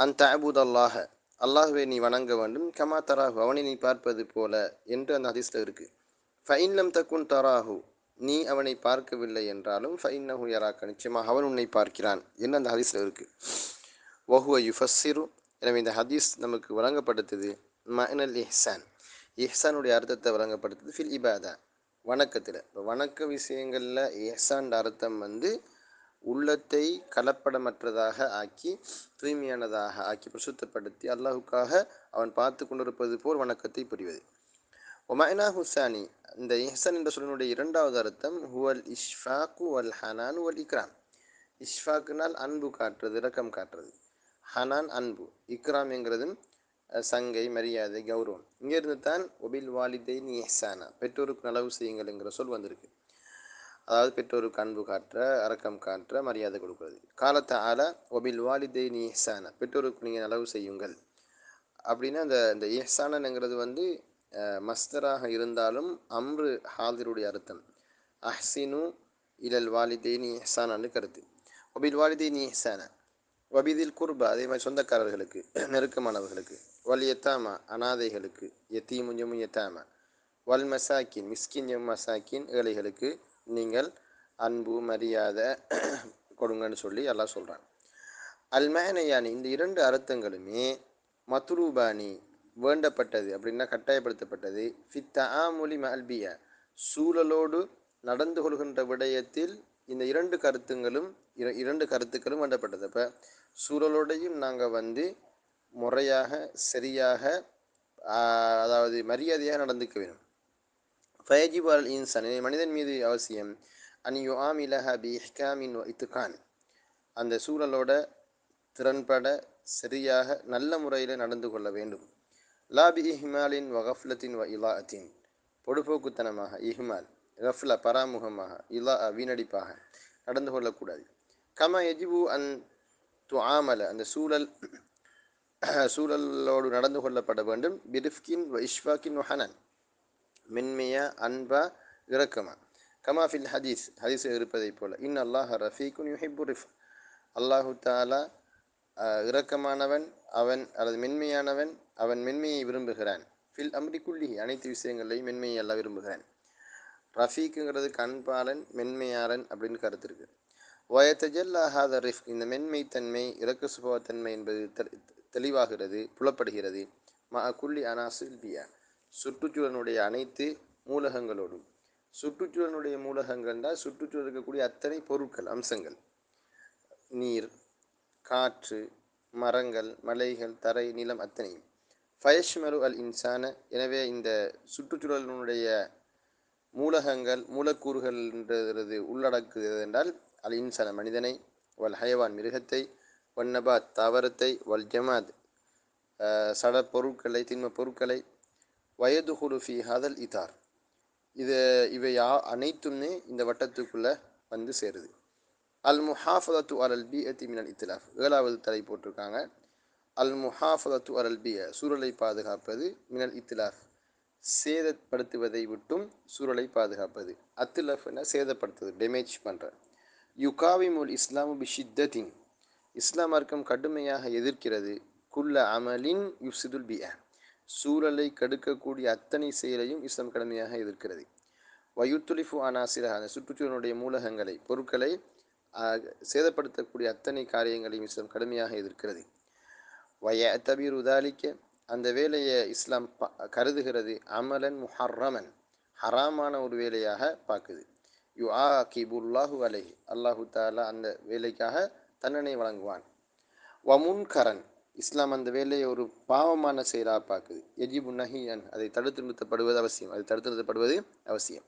அன் தஅபுத அல்லாஹ, அல்லாஹ்வை நீ வணங்க வேண்டும். கமா தராஹு, அவனை நீ பார்ப்பது போல என்று அந்த ஹதீஸில் இருக்குது. ஃபைன் லம் தக்குன் தராஹு, நீ அவனை பார்க்கவில்லை என்றாலும் ஃபைன்னஹு யராக்க, நிச்சயமாக அவன் உன்னை பார்க்கிறான் என்று அந்த ஹதீஸில் இருக்குது. வஹுவ யுஃபஸ்ஸிரு, எனவே இந்த ஹதீஸ் நமக்கு வழங்கப்படுத்துது மஅனல் இஹ்சான், இஹ்சானுடைய அர்த்தத்தை வழங்கப்படுத்துது. ஃபில் இபாதா, வணக்கத்தில். இப்போ வணக்க விஷயங்களில் இஹ்சான் அர்த்தம் உள்ளத்தை கலப்படமற்றதாக ஆக்கி தூய்மையானதாக ஆக்கி பிரசுத்தப்படுத்தி அல்லாஹுக்காக அவன் பார்த்து கொண்டிருப்பது போல் வணக்கத்தை புரிவது. ஒமனா ஹுசானி, இந்த இஹ்சான் என்ற சொல்லினுடைய இரண்டாவது அர்த்தம் ஹுவல் இஷ்ஃபாக்கு வல் ஹனான் வல் இக்ராம். இஷ்ஃபாக்குனால் அன்பு காட்டுறது, இரக்கம் காட்டுறது. ஹனான் அன்பு, இக்ராம் என்கிறதும் சங்கை, மரியாதை, கௌரவம். இங்கேருந்து தான் ஒபில் வாலிதைன் இஹ்சானா, பெற்றோருக்கு நலவு செய்யுங்கள் என்கிற சொல் வந்திருக்கு. அதாவது பெற்றோருக்கு அன்பு காட்டுற, இரக்கம் காட்டுற, மரியாதை கொடுக்குறது. காலத்தை ஆல ஒபில் வாலிதைன் இஹ்சானா, பெற்றோருக்கு நீங்கள் நலவு செய்யுங்கள் அப்படின்னா இந்த இஹ்சானங்கிறது மஸ்தராக இருந்தாலும் அம்ரு ஹாதிருடைய அர்த்தம். அஹ்சினு இலல் வாலிதைனி இஹ்சானான்னு கருத்து. ஒபில் வாலிதைனி இஹ்சானா வபிதில் குர்பா, அதே மாதிரி சொந்தக்காரர்களுக்கு, நெருக்கமானவர்களுக்கு. வல் யத்தாமா, அனாதைகளுக்கு. யத்தீமுன் ஜமு யத்தாமா. வல் மசாக்கின், மிஸ்கின் ஜமு மசாக்கின், ஏழைகளுக்கு நீங்கள் அன்பு மரியாதை கொடுங்கன்னு சொல்லி அல்லாஹ் சொல்கிறான். அல் மேனையானி, இந்த இரண்டு அர்த்தங்களுமே மத்ரூபானி, வேண்டப்பட்டது அப்படின்னா கட்டாயப்படுத்தப்பட்டது. ஃபித்த ஆமுலி மல்பியா, சூழலோடு நடந்து கொள்கின்ற விடயத்தில் இந்த இரண்டு கருத்துக்களும் வேண்டப்பட்டது. அப்போ சூழலோடையும் நாங்கள் முறையாக சரியாக அதாவது மரியாதையாக நடந்துக்க வேணும். ஃபயஜிபு அல் இன்சான், மனிதன் மீது அவசியம் அன்யு ஆமிலஹ பி இஹ்காமின் இத்துகான், அந்த சூழலோட திறன்பட சரியாக நல்ல முறையில் நடந்து கொள்ள வேண்டும். லாபி இஹ்மாலின் வ கஃப்லத்தின் வ இலாஅத்தின், பொடுபோக்குத்தனமாக, இஹ்மால் கஃப்லா பராமுகமாக, இலா வீணடிப்பாக நடந்து கொள்ளக்கூடாது. கமா எஜிபு அன் துஆமல, அந்த சூழலோடு நடந்து கொள்ளப்பட வேண்டும். பிரிஃப்கின் வ இஷ்ஃபாக்கின் வ ஹனன், மென்மையா, அன்பா, இரக்கமா. கமா ஃபில் ஹதீஸ் இருப்பதை போல இன் அல்லாஹ் ரஃபீக்குன் யுஹிப்பு ரிஃப், அல்லாஹு தாலா இரக்கமானவன், அவன் அல்லது மென்மையானவன், அவன் மென்மையை விரும்புகிறான். ஃபில் அம்ரி குல்லிஹி, அனைத்து விஷயங்களையும் மென்மையை அல்லாஹ் விரும்புகிறான். ரஃபீக்குங்கிறது கண்பாலன் மென்மையாளன் அப்படின்னு கருத்து இருக்கு. வயத்தஜல்லா ஹாத ரிஃப், இந்த மென்மைத்தன்மை இறக்க சுபாவத்தன்மை என்பது தெளிவாகிறது, புலப்படுகிறது. குல்லி அனாசில் பியா, சுற்றுச்சூழலுடைய அனைத்து மூலகங்களோடும். சுற்றுச்சூழலுடைய மூலகங்கள்னால் சுற்றுச்சூழல் இருக்கக்கூடிய அத்தனை பொருட்கள் அம்சங்கள், நீர், காற்று, மரங்கள், மலைகள், தரை, நிலம் அத்தனையும். ஃபயஷ்மரு அல் இன்சான, எனவே இந்த சுற்றுச்சூழலினுடைய மூலகங்கள் மூலக்கூறுகள்ன்றது உள்ளடக்குகிறது என்றால் அல் இன்சான மனிதனை, வல் ஹயவான் மிருகத்தை, வல் நபாத் தாவரத்தை, வல் ஜமாத் சட பொருட்களை திண்ம பொருட்களை, வயதுகுலு ஃபி ஹாதல் இதார், இவை அனைத்துமே இந்த வட்டத்துக்குள்ளே வந்து சேருது. அல் முஹாஃபதத்து அல் பிஅத்தி மினல் இத்திலாஃப், 7வது தலை போட்டிருக்காங்க. அல் முஹாஃபதத்து அல் பிஅ, சூழலை பாதுகாப்பது, மினல் இத்திலாஃப் சேதப்படுத்துவதை விட்டும் சூழலை பாதுகாப்பது. அத்திலஃப்னா சேதப்படுத்துவது, டேமேஜ் பண்ணுற. யுகாவிமுல் இஸ்லாமு பிஷித்தத்தின், இஸ்லாம் மார்க்கம் கடுமையாக எதிர்க்கிறது. குல்ல அமலின் யுஃப்சிதுல் பிஅ, சூழலை கெடுக்கக்கூடிய அத்தனை செயலையும் இஸ்லாம் கடுமையாக எதிர்க்கிறது. வயுத்துலிஃபு அனாசிர, அந்த சுற்றுச்சூழலுடைய மூலகங்களை பொருட்களை சேதப்படுத்தக்கூடிய அத்தனை காரியங்களையும் இஸ்லாம் கடுமையாக எதிர்க்கிறது. வயத்தபிரு தாலிக்க, அந்த வேலையை இஸ்லாம் கருதுகிறது அமலன் முஹர்ரமன், ஹராமான ஒரு வேலையாக பார்க்குது. யு ஆகிபுல்லாஹு அலைஹி, அல்லாஹு தாலா அந்த வேலைக்காக தண்டனை வழங்குவான். வமுன்கரன், இஸ்லாம் அந்த வேலையை ஒரு பாவமான செயலாக பார்க்குது. எஜிபு நஹியன், அதை தடுத்து நிறுத்தப்படுவது அவசியம், அது தடுத்து நிறுத்தப்படுவது அவசியம்.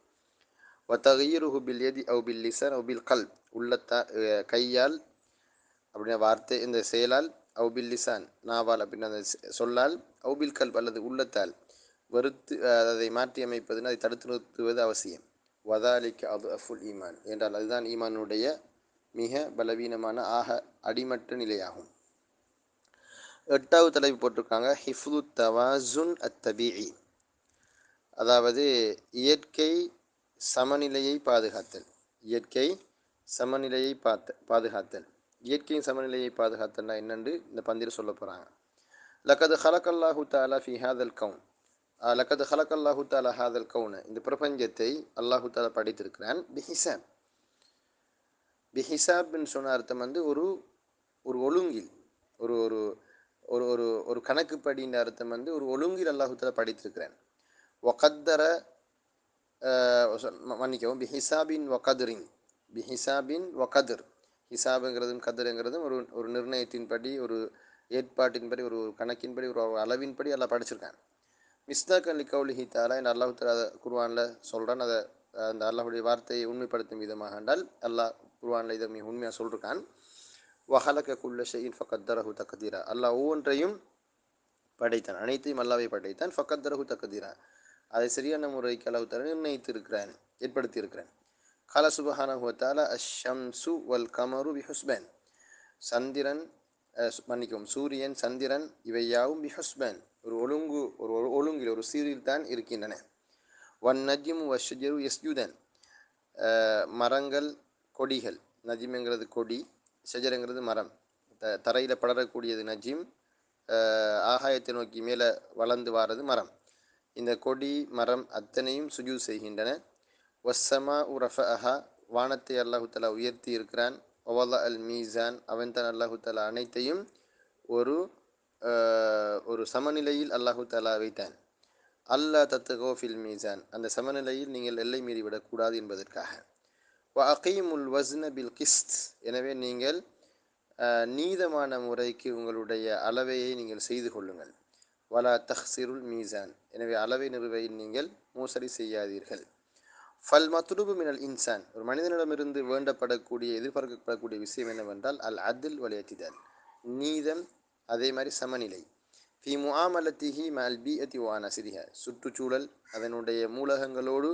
வத்தகீருஹு பில் யதி அவு பில் லிசான் அவு பில் கல்ப், உள்ளத்தா கையால் அப்படின்னா வார்த்தை இந்த செயலால், அவு பில் லிசான் நாவால் அப்படின்னா அந்த சொல்லால், அவு பில் கல்ப் அல்லது உள்ளத்தால் வெறுத்து அதை மாற்றி அமைப்பதுன்னு அதை தடுத்து நிறுத்துவது அவசியம். வதாலிக்க அது அஃபுல் ஈமான், என்றால் அதுதான் ஈமானுடைய மிக பலவீனமான அடிமட்ட நிலையாகும். 8வது தலைப்பு போட்டிருக்காங்க ஹிஃப்து தவாசுன் அத்தபீஇ, அதாவது இயற்கை சமநிலையை பாதுகாத்தல். இயற்கை சமநிலையை பாதுகாத்தல். இயற்கையின் சமநிலையை பாதுகாத்தல்னா என்னென்று இந்த பந்தியில் சொல்ல போகிறாங்க. லக்கது ஹலக்கல்லாஹு தாலா ஃபி ஹாதல் கவுன், லக்கது ஹலக்கல்லாஹு தாலா ஹாதல் கவுன், இந்த பிரபஞ்சத்தை அல்லாஹு தாலா படைத்திருக்கிறான். பிஹிசாப், பிஹிசாப்னு சொன்ன அர்த்தம் வந்து ஒரு ஒரு ஒழுங்கில், ஒரு ஒரு ஒரு ஒரு ஒரு கணக்குப்படின்ற அர்த்தம் வந்து ஒரு ஒழுங்கில் அல்லாஹு தாலா படைத்திருக்கிறான். வகத்தர, மன்னிக்கவும், பிஹிசாபின் வகதரின், பிஹிசாபின் வகதர், ஹிசாபுங்கிறதும் கதருங்கிறதும் ஒரு ஒரு நிர்ணயத்தின்படி, ஒரு ஏற்பாட்டின்படி, ஒரு கணக்கின்படி, ஒரு அளவின்படி எல்லாம் படிச்சிருக்காங்க. மிஸ்தாக் அலி கவுலிஹி தாலா, என் அல்லாஹு தாலா குர்ஆனில் சொல்கிறான். அதை அந்த அல்லாஹுடைய வார்த்தையை உண்மைப்படுத்தும் விதமாக என்றால் அல்லாஹ் குர்ஆனில் இதை மிக உண்மையாக சொல்லிருக்கான். வஹலக குல்ல ஷைஇன் ஃபகத்தரஹு தக்தீரா, அல்லாஹ் ஒவ்வொன்றையும் படைத்தான், அனைத்தையும் அல்லாஹ்வே படைத்தான். ஃபகத்தரஹு தக்தீரா, அதை சரியான முறைக்கு அல்லாஹ் தஆலா நிர்ணயித்து இருக்கிறான், ஏற்படுத்தி இருக்கிறான். கால சுப்ஹானஹு வ தஆலா அஷ்-ஷம்சு வல் கமரு பிஹுஸ்பான், சந்திரன் மன்னிக்கவும் சூரியன் சந்திரன் இவையாவும் பிஹுஸ்பான், ஒரு ஒழுங்கில் ஒரு சீரில் தான் இருக்கின்றன. வன் நஜ்மு வஷ்ஷஜரு யஸ்ஜுதன், மரங்கள் கொடிகள், நஜிம்ங்கிறது கொடி, ஷஜருங்கிறது மரம், தரையில் படரக்கூடியது நஜிம், ஆகாயத்தை நோக்கி மேலே வளர்ந்து வாரது மரம். இந்த கொடி மரம் அத்தனையும் சுஜூத் செய்கின்றன. வஸ்ஸமா ரஃபஅஹா, வானத்தை அல்லாஹு தஆலா உயர்த்தி இருக்கிறான். வவத அல் மீசான், அவன் தான் அல்லாஹு தஆலா அனைத்தையும் ஒரு ஒரு சமநிலையில் அல்லாஹு தஆலா வைத்தான். அல்லா தத்கோ ஃபில் மீசான், அந்த சமநிலையில் நீங்கள் எல்லை மீறிவிடக்கூடாது என்பதற்காக. வ அகீமுல் வஸ்ன பில் கிஸ்த், எனவே நீங்கள் நீதமான முறைக்கு உங்களுடைய அளவையை நீங்கள் செய்து கொள்ளுங்கள். வலா தஹ்சிருல் மீசான், எனவே அளவை நிறுவையில் நீங்கள் மோசடி செய்யாதீர்கள். ஃபல் மத்லூபு மினல் இன்சான், ஒரு மனிதனிடமிருந்து வேண்டப்படக்கூடிய எதிர்பார்க்கப்படக்கூடிய விஷயம் என்னவென்றால் அல் அத்ல் வல் இஅ்திதால், நீதம், அதே மாதிரி சமநிலை. ஃபி முஆமலத்திஹி மஅல் பீஅத்தி வ அனாசிரிஹா, சுற்றுச்சூழல் அதனுடைய மூலகங்களோடு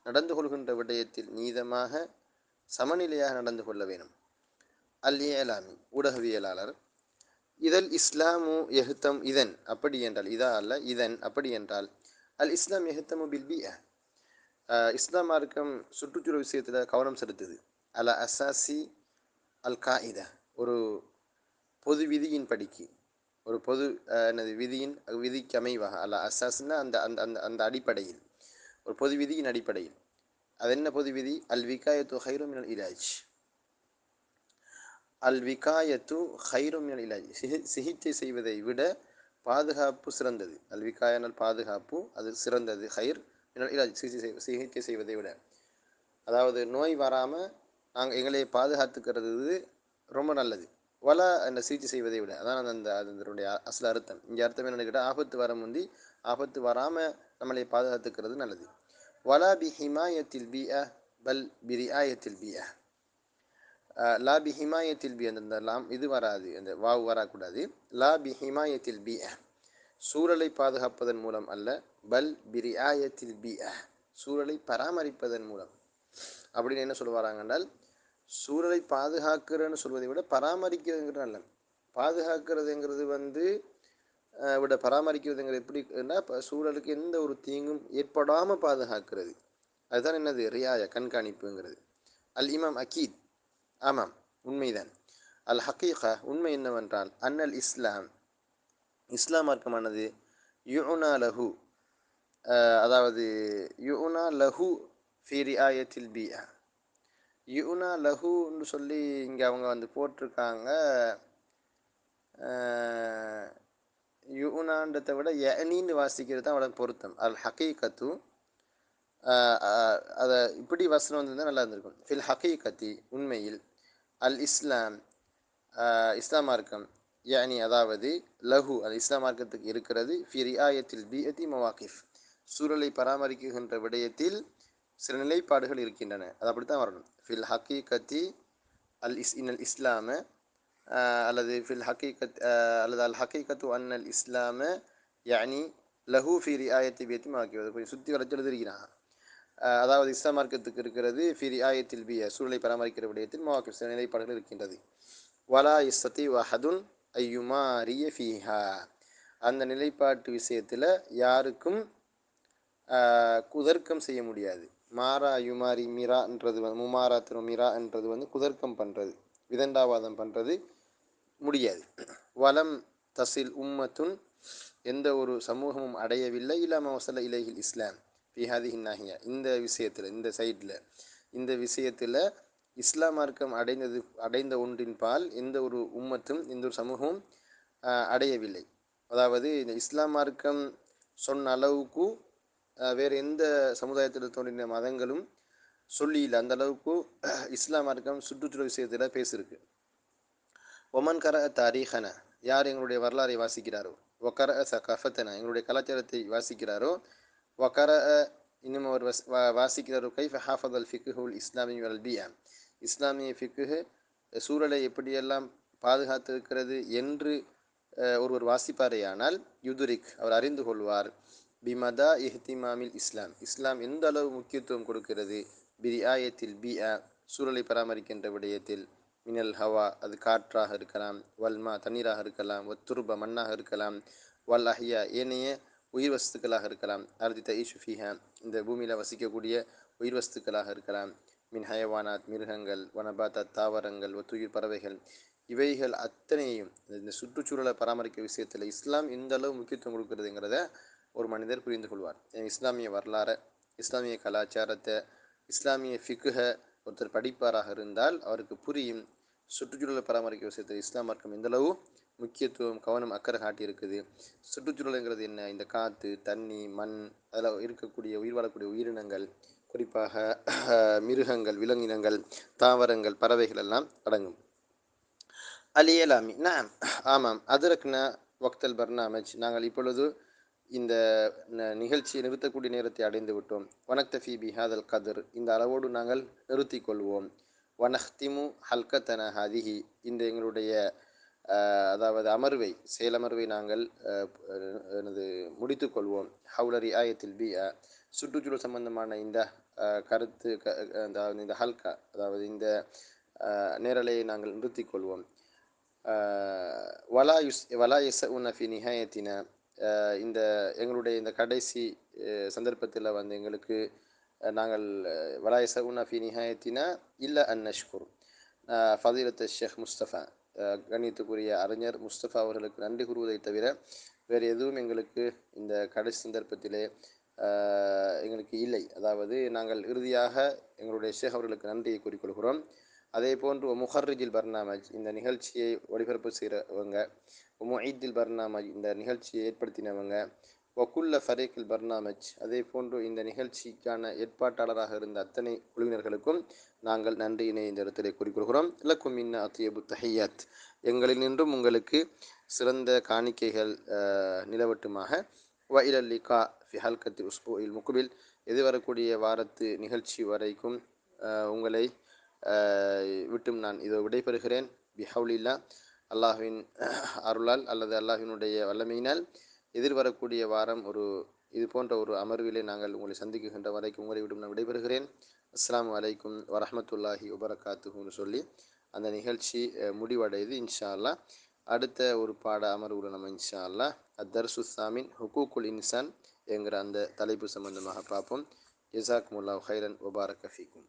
நடந்து கொள்கின்ற விடயத்தில் நீதமாக சமநிலையாக நடந்து கொள்ள வேணும். அல் இஅலாமி, ஊடகவியலாளர். இதல் இஸ்லாமு எஹ்தம், இதன் அப்படி என்றால், இதா அல்ல இதன் அப்படி என்றால், அல் இஸ்லாம் எஹ்தமு பில் பீஅ, இஸ்லாம் மார்க்கம் சுற்றுச்சூழல் விஷயத்தில் கவனம் செலுத்துது. அல அசாசி அல் காயிதா, ஒரு பொது விதியின் படிக்கு, ஒரு பொது விதிக்கு அமைவாக, அல அசாஸ்னா அந்த அந்த அந்த அந்த அடிப்படையில், ஒரு பொது விதியின் அடிப்படையில். அது என்ன பொது விதி? அல் விகாயத்து ஹைரு மினல் இலாஜ். அல் விகாயத்து ஹைரு மினல் இலாஜ். சிகிச்சை செய்வதை விட பாதுகாப்பு சிறந்தது. அல் விகாயனால் பாதுகாப்பு, அது சிறந்தது. ஹைர் மினல் இலாஜ், சிகிச்சை செய்வதை விட. அதாவது நோய் வராமல் நாங்கள் எங்களை பாதுகாத்துக்கிறது ரொம்ப நல்லது. அந்த சிகிச்சை செய்வதை விட. அதான் அதனுடைய அசல் அர்த்தம். இங்கே அர்த்தம் என்னென்னு கேட்டால், ஆபத்து வர முந்தி ஆபத்து வராமல் நம்மளை பாதுகாத்துக்கிறது நல்லது. வலா பி ஹிமாயத்தில் பிஅ பல் பிரியாயத்தில் பிஅ. லா பி ஹிமாயத்தில் பி, அந்த லாம் இது வராது, அந்த வாவு வரக்கூடாது. லா பி ஹிமாயத்தில் பிஅ, சூழலை பாதுகாப்பதன் மூலம் அல்ல. பல் பிரியாயத்தில் பிஅ, சூழலை பராமரிப்பதன் மூலம். அப்படின்னு என்ன சொல்லுவாராங்க என்றால், சூழலை பாதுகாக்கிறன்னு சொல்வதை விட பராமரிக்கிறதுங்கிறது நல்ல. பாதுகாக்கிறதுங்கிறது விட பராமரிக்கிறதுங்கிறது எப்படின்னா, இப்போ சூழலுக்கு எந்த ஒரு தீங்கும் ஏற்படாமல் பாதுகாக்கிறது. அதுதான் என்னது? ரியாய, கண்காணிப்புங்கிறது. அல் இமாம் அகீத், ஆமாம், உண்மைதான். அல் ஹக்கீகா, உண்மை என்னவென்றால், அன்னல் இஸ்லாம், இஸ்லாம் மார்க்கமானது யுனா லஹு, அதாவது யுனா லஹு ஃபி ரியாயத்தில் பிஆ. யுனா லஹுன்னு சொல்லி இங்கே அவங்க போட்டிருக்காங்க. யுனான்றதை விட யனீன்னு வாசிக்கிறது தான் அவளை பொருத்தம். அல் ஹக்கீகத்து, அதை இப்படி வசனம் வந்திருந்தால் நல்லா இருந்திருக்கும். ஃபில் ஹக்கீகத்தி, உண்மையில், அல் இஸ்லாம், இஸ்லாம் மார்க்கம், யானி அதாவது லஹு, அது இஸ்லாம் மார்க்கத்துக்கு இருக்கிறது, ஃபி ரியாயத்தில் பிஅதி மவாகிஃப், சூழலை பராமரிக்கின்ற விடயத்தில் சில நிலைப்பாடுகள் இருக்கின்றன. அது அப்படித்தான் வரணும். ஃபில் ஹக்கீகத்தி இன்னல் இஸ்லாம, அல்லது ஃபில் ஹக்கீகத், அல்லது அல் ஹக்கீகத்து அன்னல் இஸ்லாம யானி லஹு ஃபி ரியாயத்தி பியத்தி மவாகிஃப். கொஞ்சம் சுற்றி வளைச்சு எழுதிருக்கிறான். அதாவது இஸ்லாம் மார்க்கத்துக்கு இருக்கிறது ஃபி ரியாயத்தில் பிய, சூழலை பராமரிக்கிற விடயத்தில் மவாகிஃப், சில நிலைப்பாடுகள் இருக்கின்றது. வலா இஸ்ஸதி வஹதுன் ஐயுமாரிய ஃபீஹா, அந்த நிலைப்பாட்டு விஷயத்தில் யாருக்கும் குதர்க்கம் செய்ய முடியாது. மாறா யுமாரி மிரான்றது முமாராத்திர மிரா என்றது குதர்க்கம் பண்ணுறது, விதண்டாவாதம் பண்ணுறது முடியாது. வலம் தசில் உம்மத்துன், எந்த ஒரு சமூகமும் அடையவில்லை, இல்லாம வசல இலைஹில் இஸ்லாம் ஃபிஹாதிஹி நாஹியா, இந்த விஷயத்தில், இந்த சைடில், இந்த விஷயத்தில் இஸ்லாம் மார்க்கம் அடைந்த ஒன்றின் பால் எந்த ஒரு உம்மத்தும், எந்த ஒரு சமூகமும் அடையவில்லை. அதாவது இந்த இஸ்லாம் மார்க்கம் சொன்ன அளவுக்கு வேறு எந்த சமுதாயத்தில் தோன்றின மதங்களும் சொல்லி இல்லை. அந்த அளவுக்கு இஸ்லாம் மார்க்கம் சுற்றுச்சூழல் விஷயத்தில் பேசியிருக்கு. ஒமன் கர தாரீஹன, யார் எங்களுடைய வரலாறை வாசிக்கிறாரோ, ஒக்கர சகஃபத்தன, எங்களுடைய கலாச்சாரத்தை வாசிக்கிறாரோ, ஒக்கர இன்னும் அவர் வாசிக்கிறாரோ, கைஃப ஹாஃபத் அல் ஃபிக்ஹுல் இஸ்லாமி அல் பியா, இஸ்லாமிய ஃபிக்ஹு சூழலை எப்படியெல்லாம் பாதுகாத்திருக்கிறது என்று ஒருவர் வாசிப்பாரேயானால், யுதுரிக், அவர் அறிந்து கொள்வார், பிமதா இஹ்திமாமில் இஸ்லாம், இஸ்லாம் எந்த அளவு முக்கியத்துவம் கொடுக்கிறது, பிரியாயத்தில் பிஆ, சூழலை பராமரிக்கின்ற விடயத்தில், மினல் ஹவா, அது காற்றாக இருக்கலாம், வல்மா தண்ணீராக இருக்கலாம், துருப மண்ணாக இருக்கலாம், வல் அஹ்யா ஏனைய உயிர் வஸ்துக்களாக இருக்கலாம், அர்தி தஈஷு ஃபீஹா, இந்த பூமியில் வசிக்கக்கூடிய உயிர் வஸ்துக்களாக இருக்கலாம், மின் ஹயவானாத், மிருகங்கள், வனபாத்தாத், தாவரங்கள், ஒத்துயிர் பறவைகள், இவைகள் அத்தனையும் இந்த சுற்றுச்சூழலை பராமரிக்க விஷயத்தில் இஸ்லாம் எந்த அளவு முக்கியத்துவம் கொடுக்குறதுங்கிறத ஒரு மனிதர் புரிந்து கொள்வார். இஸ்லாமிய வரலாறை, இஸ்லாமிய கலாச்சாரத்தை, இஸ்லாமிய ஃபிக்குஹை ஒருத்தர் படிப்பாராக இருந்தால் அவருக்கு புரியும், சுற்றுச்சூழலை பராமரிக்க விஷயத்தில் இஸ்லாம் மார்க்கம் எந்தளவு முக்கியத்துவம், கவனம், அக்கறை காட்டி இருக்குது. சுற்றுச்சூழலுங்கிறது என்ன? இந்த காற்று, தண்ணி, மண், அதில் இருக்கக்கூடிய உயிர் வாழக்கூடிய உயிரினங்கள், குறிப்பாக மிருகங்கள், விலங்கினங்கள், தாவரங்கள், பறவைகள் எல்லாம் அடங்கும். அலியலாமி நாம், ஆமாம், அதரக்னா வக்தல் பர்னாமஜ், நாங்கள் இப்பொழுது இந்த நிகழ்ச்சியை நிறுத்தக்கூடிய நேரத்தை அடைந்து விட்டோம். வனக்தஃபி பிஹாதல் கதர், இந்த அளவோடு நாங்கள் நிறுத்தி கொள்வோம். வனஹ்திமு ஹல்கத்தன ஹதிஹி, இந்த எங்களுடைய அதாவது அமர்வை, செயலமர்வை நாங்கள் முடித்து கொள்வோம். ஹவுலரி ஆயத்தில் பி, சுற்றுச்சூழல் சம்பந்தமான இந்த கருத்து, இந்த ஹல்கா, அதாவது இந்த நேரலையை நாங்கள் நிறுத்தி கொள்வோம். வலா யஸஉன ஃபி நிஹாயத்தினா, இந்த எங்களுடைய இந்த கடைசி சந்தர்ப்பத்தில் எங்களுக்கு நாங்கள் வலா யஸஉன ஃபி நிஹாயத்தினா இல்ல அன் நஷ்குர் ஃபதீலத் ஷேக் முஸ்தபா, கண்ணியத்துக்குரிய அறிஞர் முஸ்தபா அவர்களுக்கு நன்றி கூறுவதை தவிர வேறு எதுவும் எங்களுக்கு இந்த கடைசி சந்தர்ப்பத்திலே எங்களுக்கு இல்லை. அதாவது நாங்கள் இறுதியாக எங்களுடைய ஷேக் அவர்களுக்கு நன்றியை கூறிக்கொள்கிறோம். அதே போன்று முஹர்ரிஜில் பர்னாமஜ் இந்த நிகழ்ச்சியை ஒளிபரப்பு செய்கிறவங்க, முஈத்தில் பர்னாமஜ் இந்த நிகழ்ச்சியை ஏற்படுத்தினவங்க, வக்குல்ல ஃபரீக்கில் பர்னாமஜ் அதே போன்று இந்த நிகழ்ச்சிக்கான ஏற்பாட்டாளராக இருந்த அத்தனை குழுவினர்களுக்கும் நாங்கள் நன்றியினை இந்த இடத்திலே கூறிக்கொள்கிறோம். லக்கும் மின்னா அத்யபு தஹியாத், எங்களில் நின்றும் உங்களுக்கு சிறந்த காணிக்கைகள் நிலவட்டுமாக. வ இலல் லிகா ஃபி ஹல்கத்தி உஸ்புஇல் முக்பில், எதிர்வரக்கூடிய வாரத்து நிகழ்ச்சி வரைக்கும் உங்களை விட்டும் நான் இதோ விடைபெறுகிறேன். பிஹவுலில்லா, அல்லாஹ்வின் அருளால் அல்லது அல்லாஹ்வினுடைய வல்லமையினால் எதிர்வரக்கூடிய வாரம் இது போன்ற ஒரு அமர்விலே நாங்கள் உங்களை சந்திக்குகின்ற வரைக்கும் உங்களை விடும் நான் விடைபெறுகிறேன். அஸ்ஸலாமு அலைக்கும் வரஹ்மத்துல்லாஹி வபரகாத்துஹுன்னு சொல்லி அந்த நிகழ்ச்சி முடிவடையுது. இன்ஷா அல்லாஹ் அடுத்த ஒரு பாட அமர்வுல நம்ம இன்ஷா அல்லாஹ் அத்தர்சு சாமின் ஹுகூக்குல் இன்சான் என்கிற அந்த தலைப்பு சம்பந்தமாக பார்ப்போம். ஜஸாக்குமுல்லாஹு ஹைரன் வபாரக ஃபீக்கும்.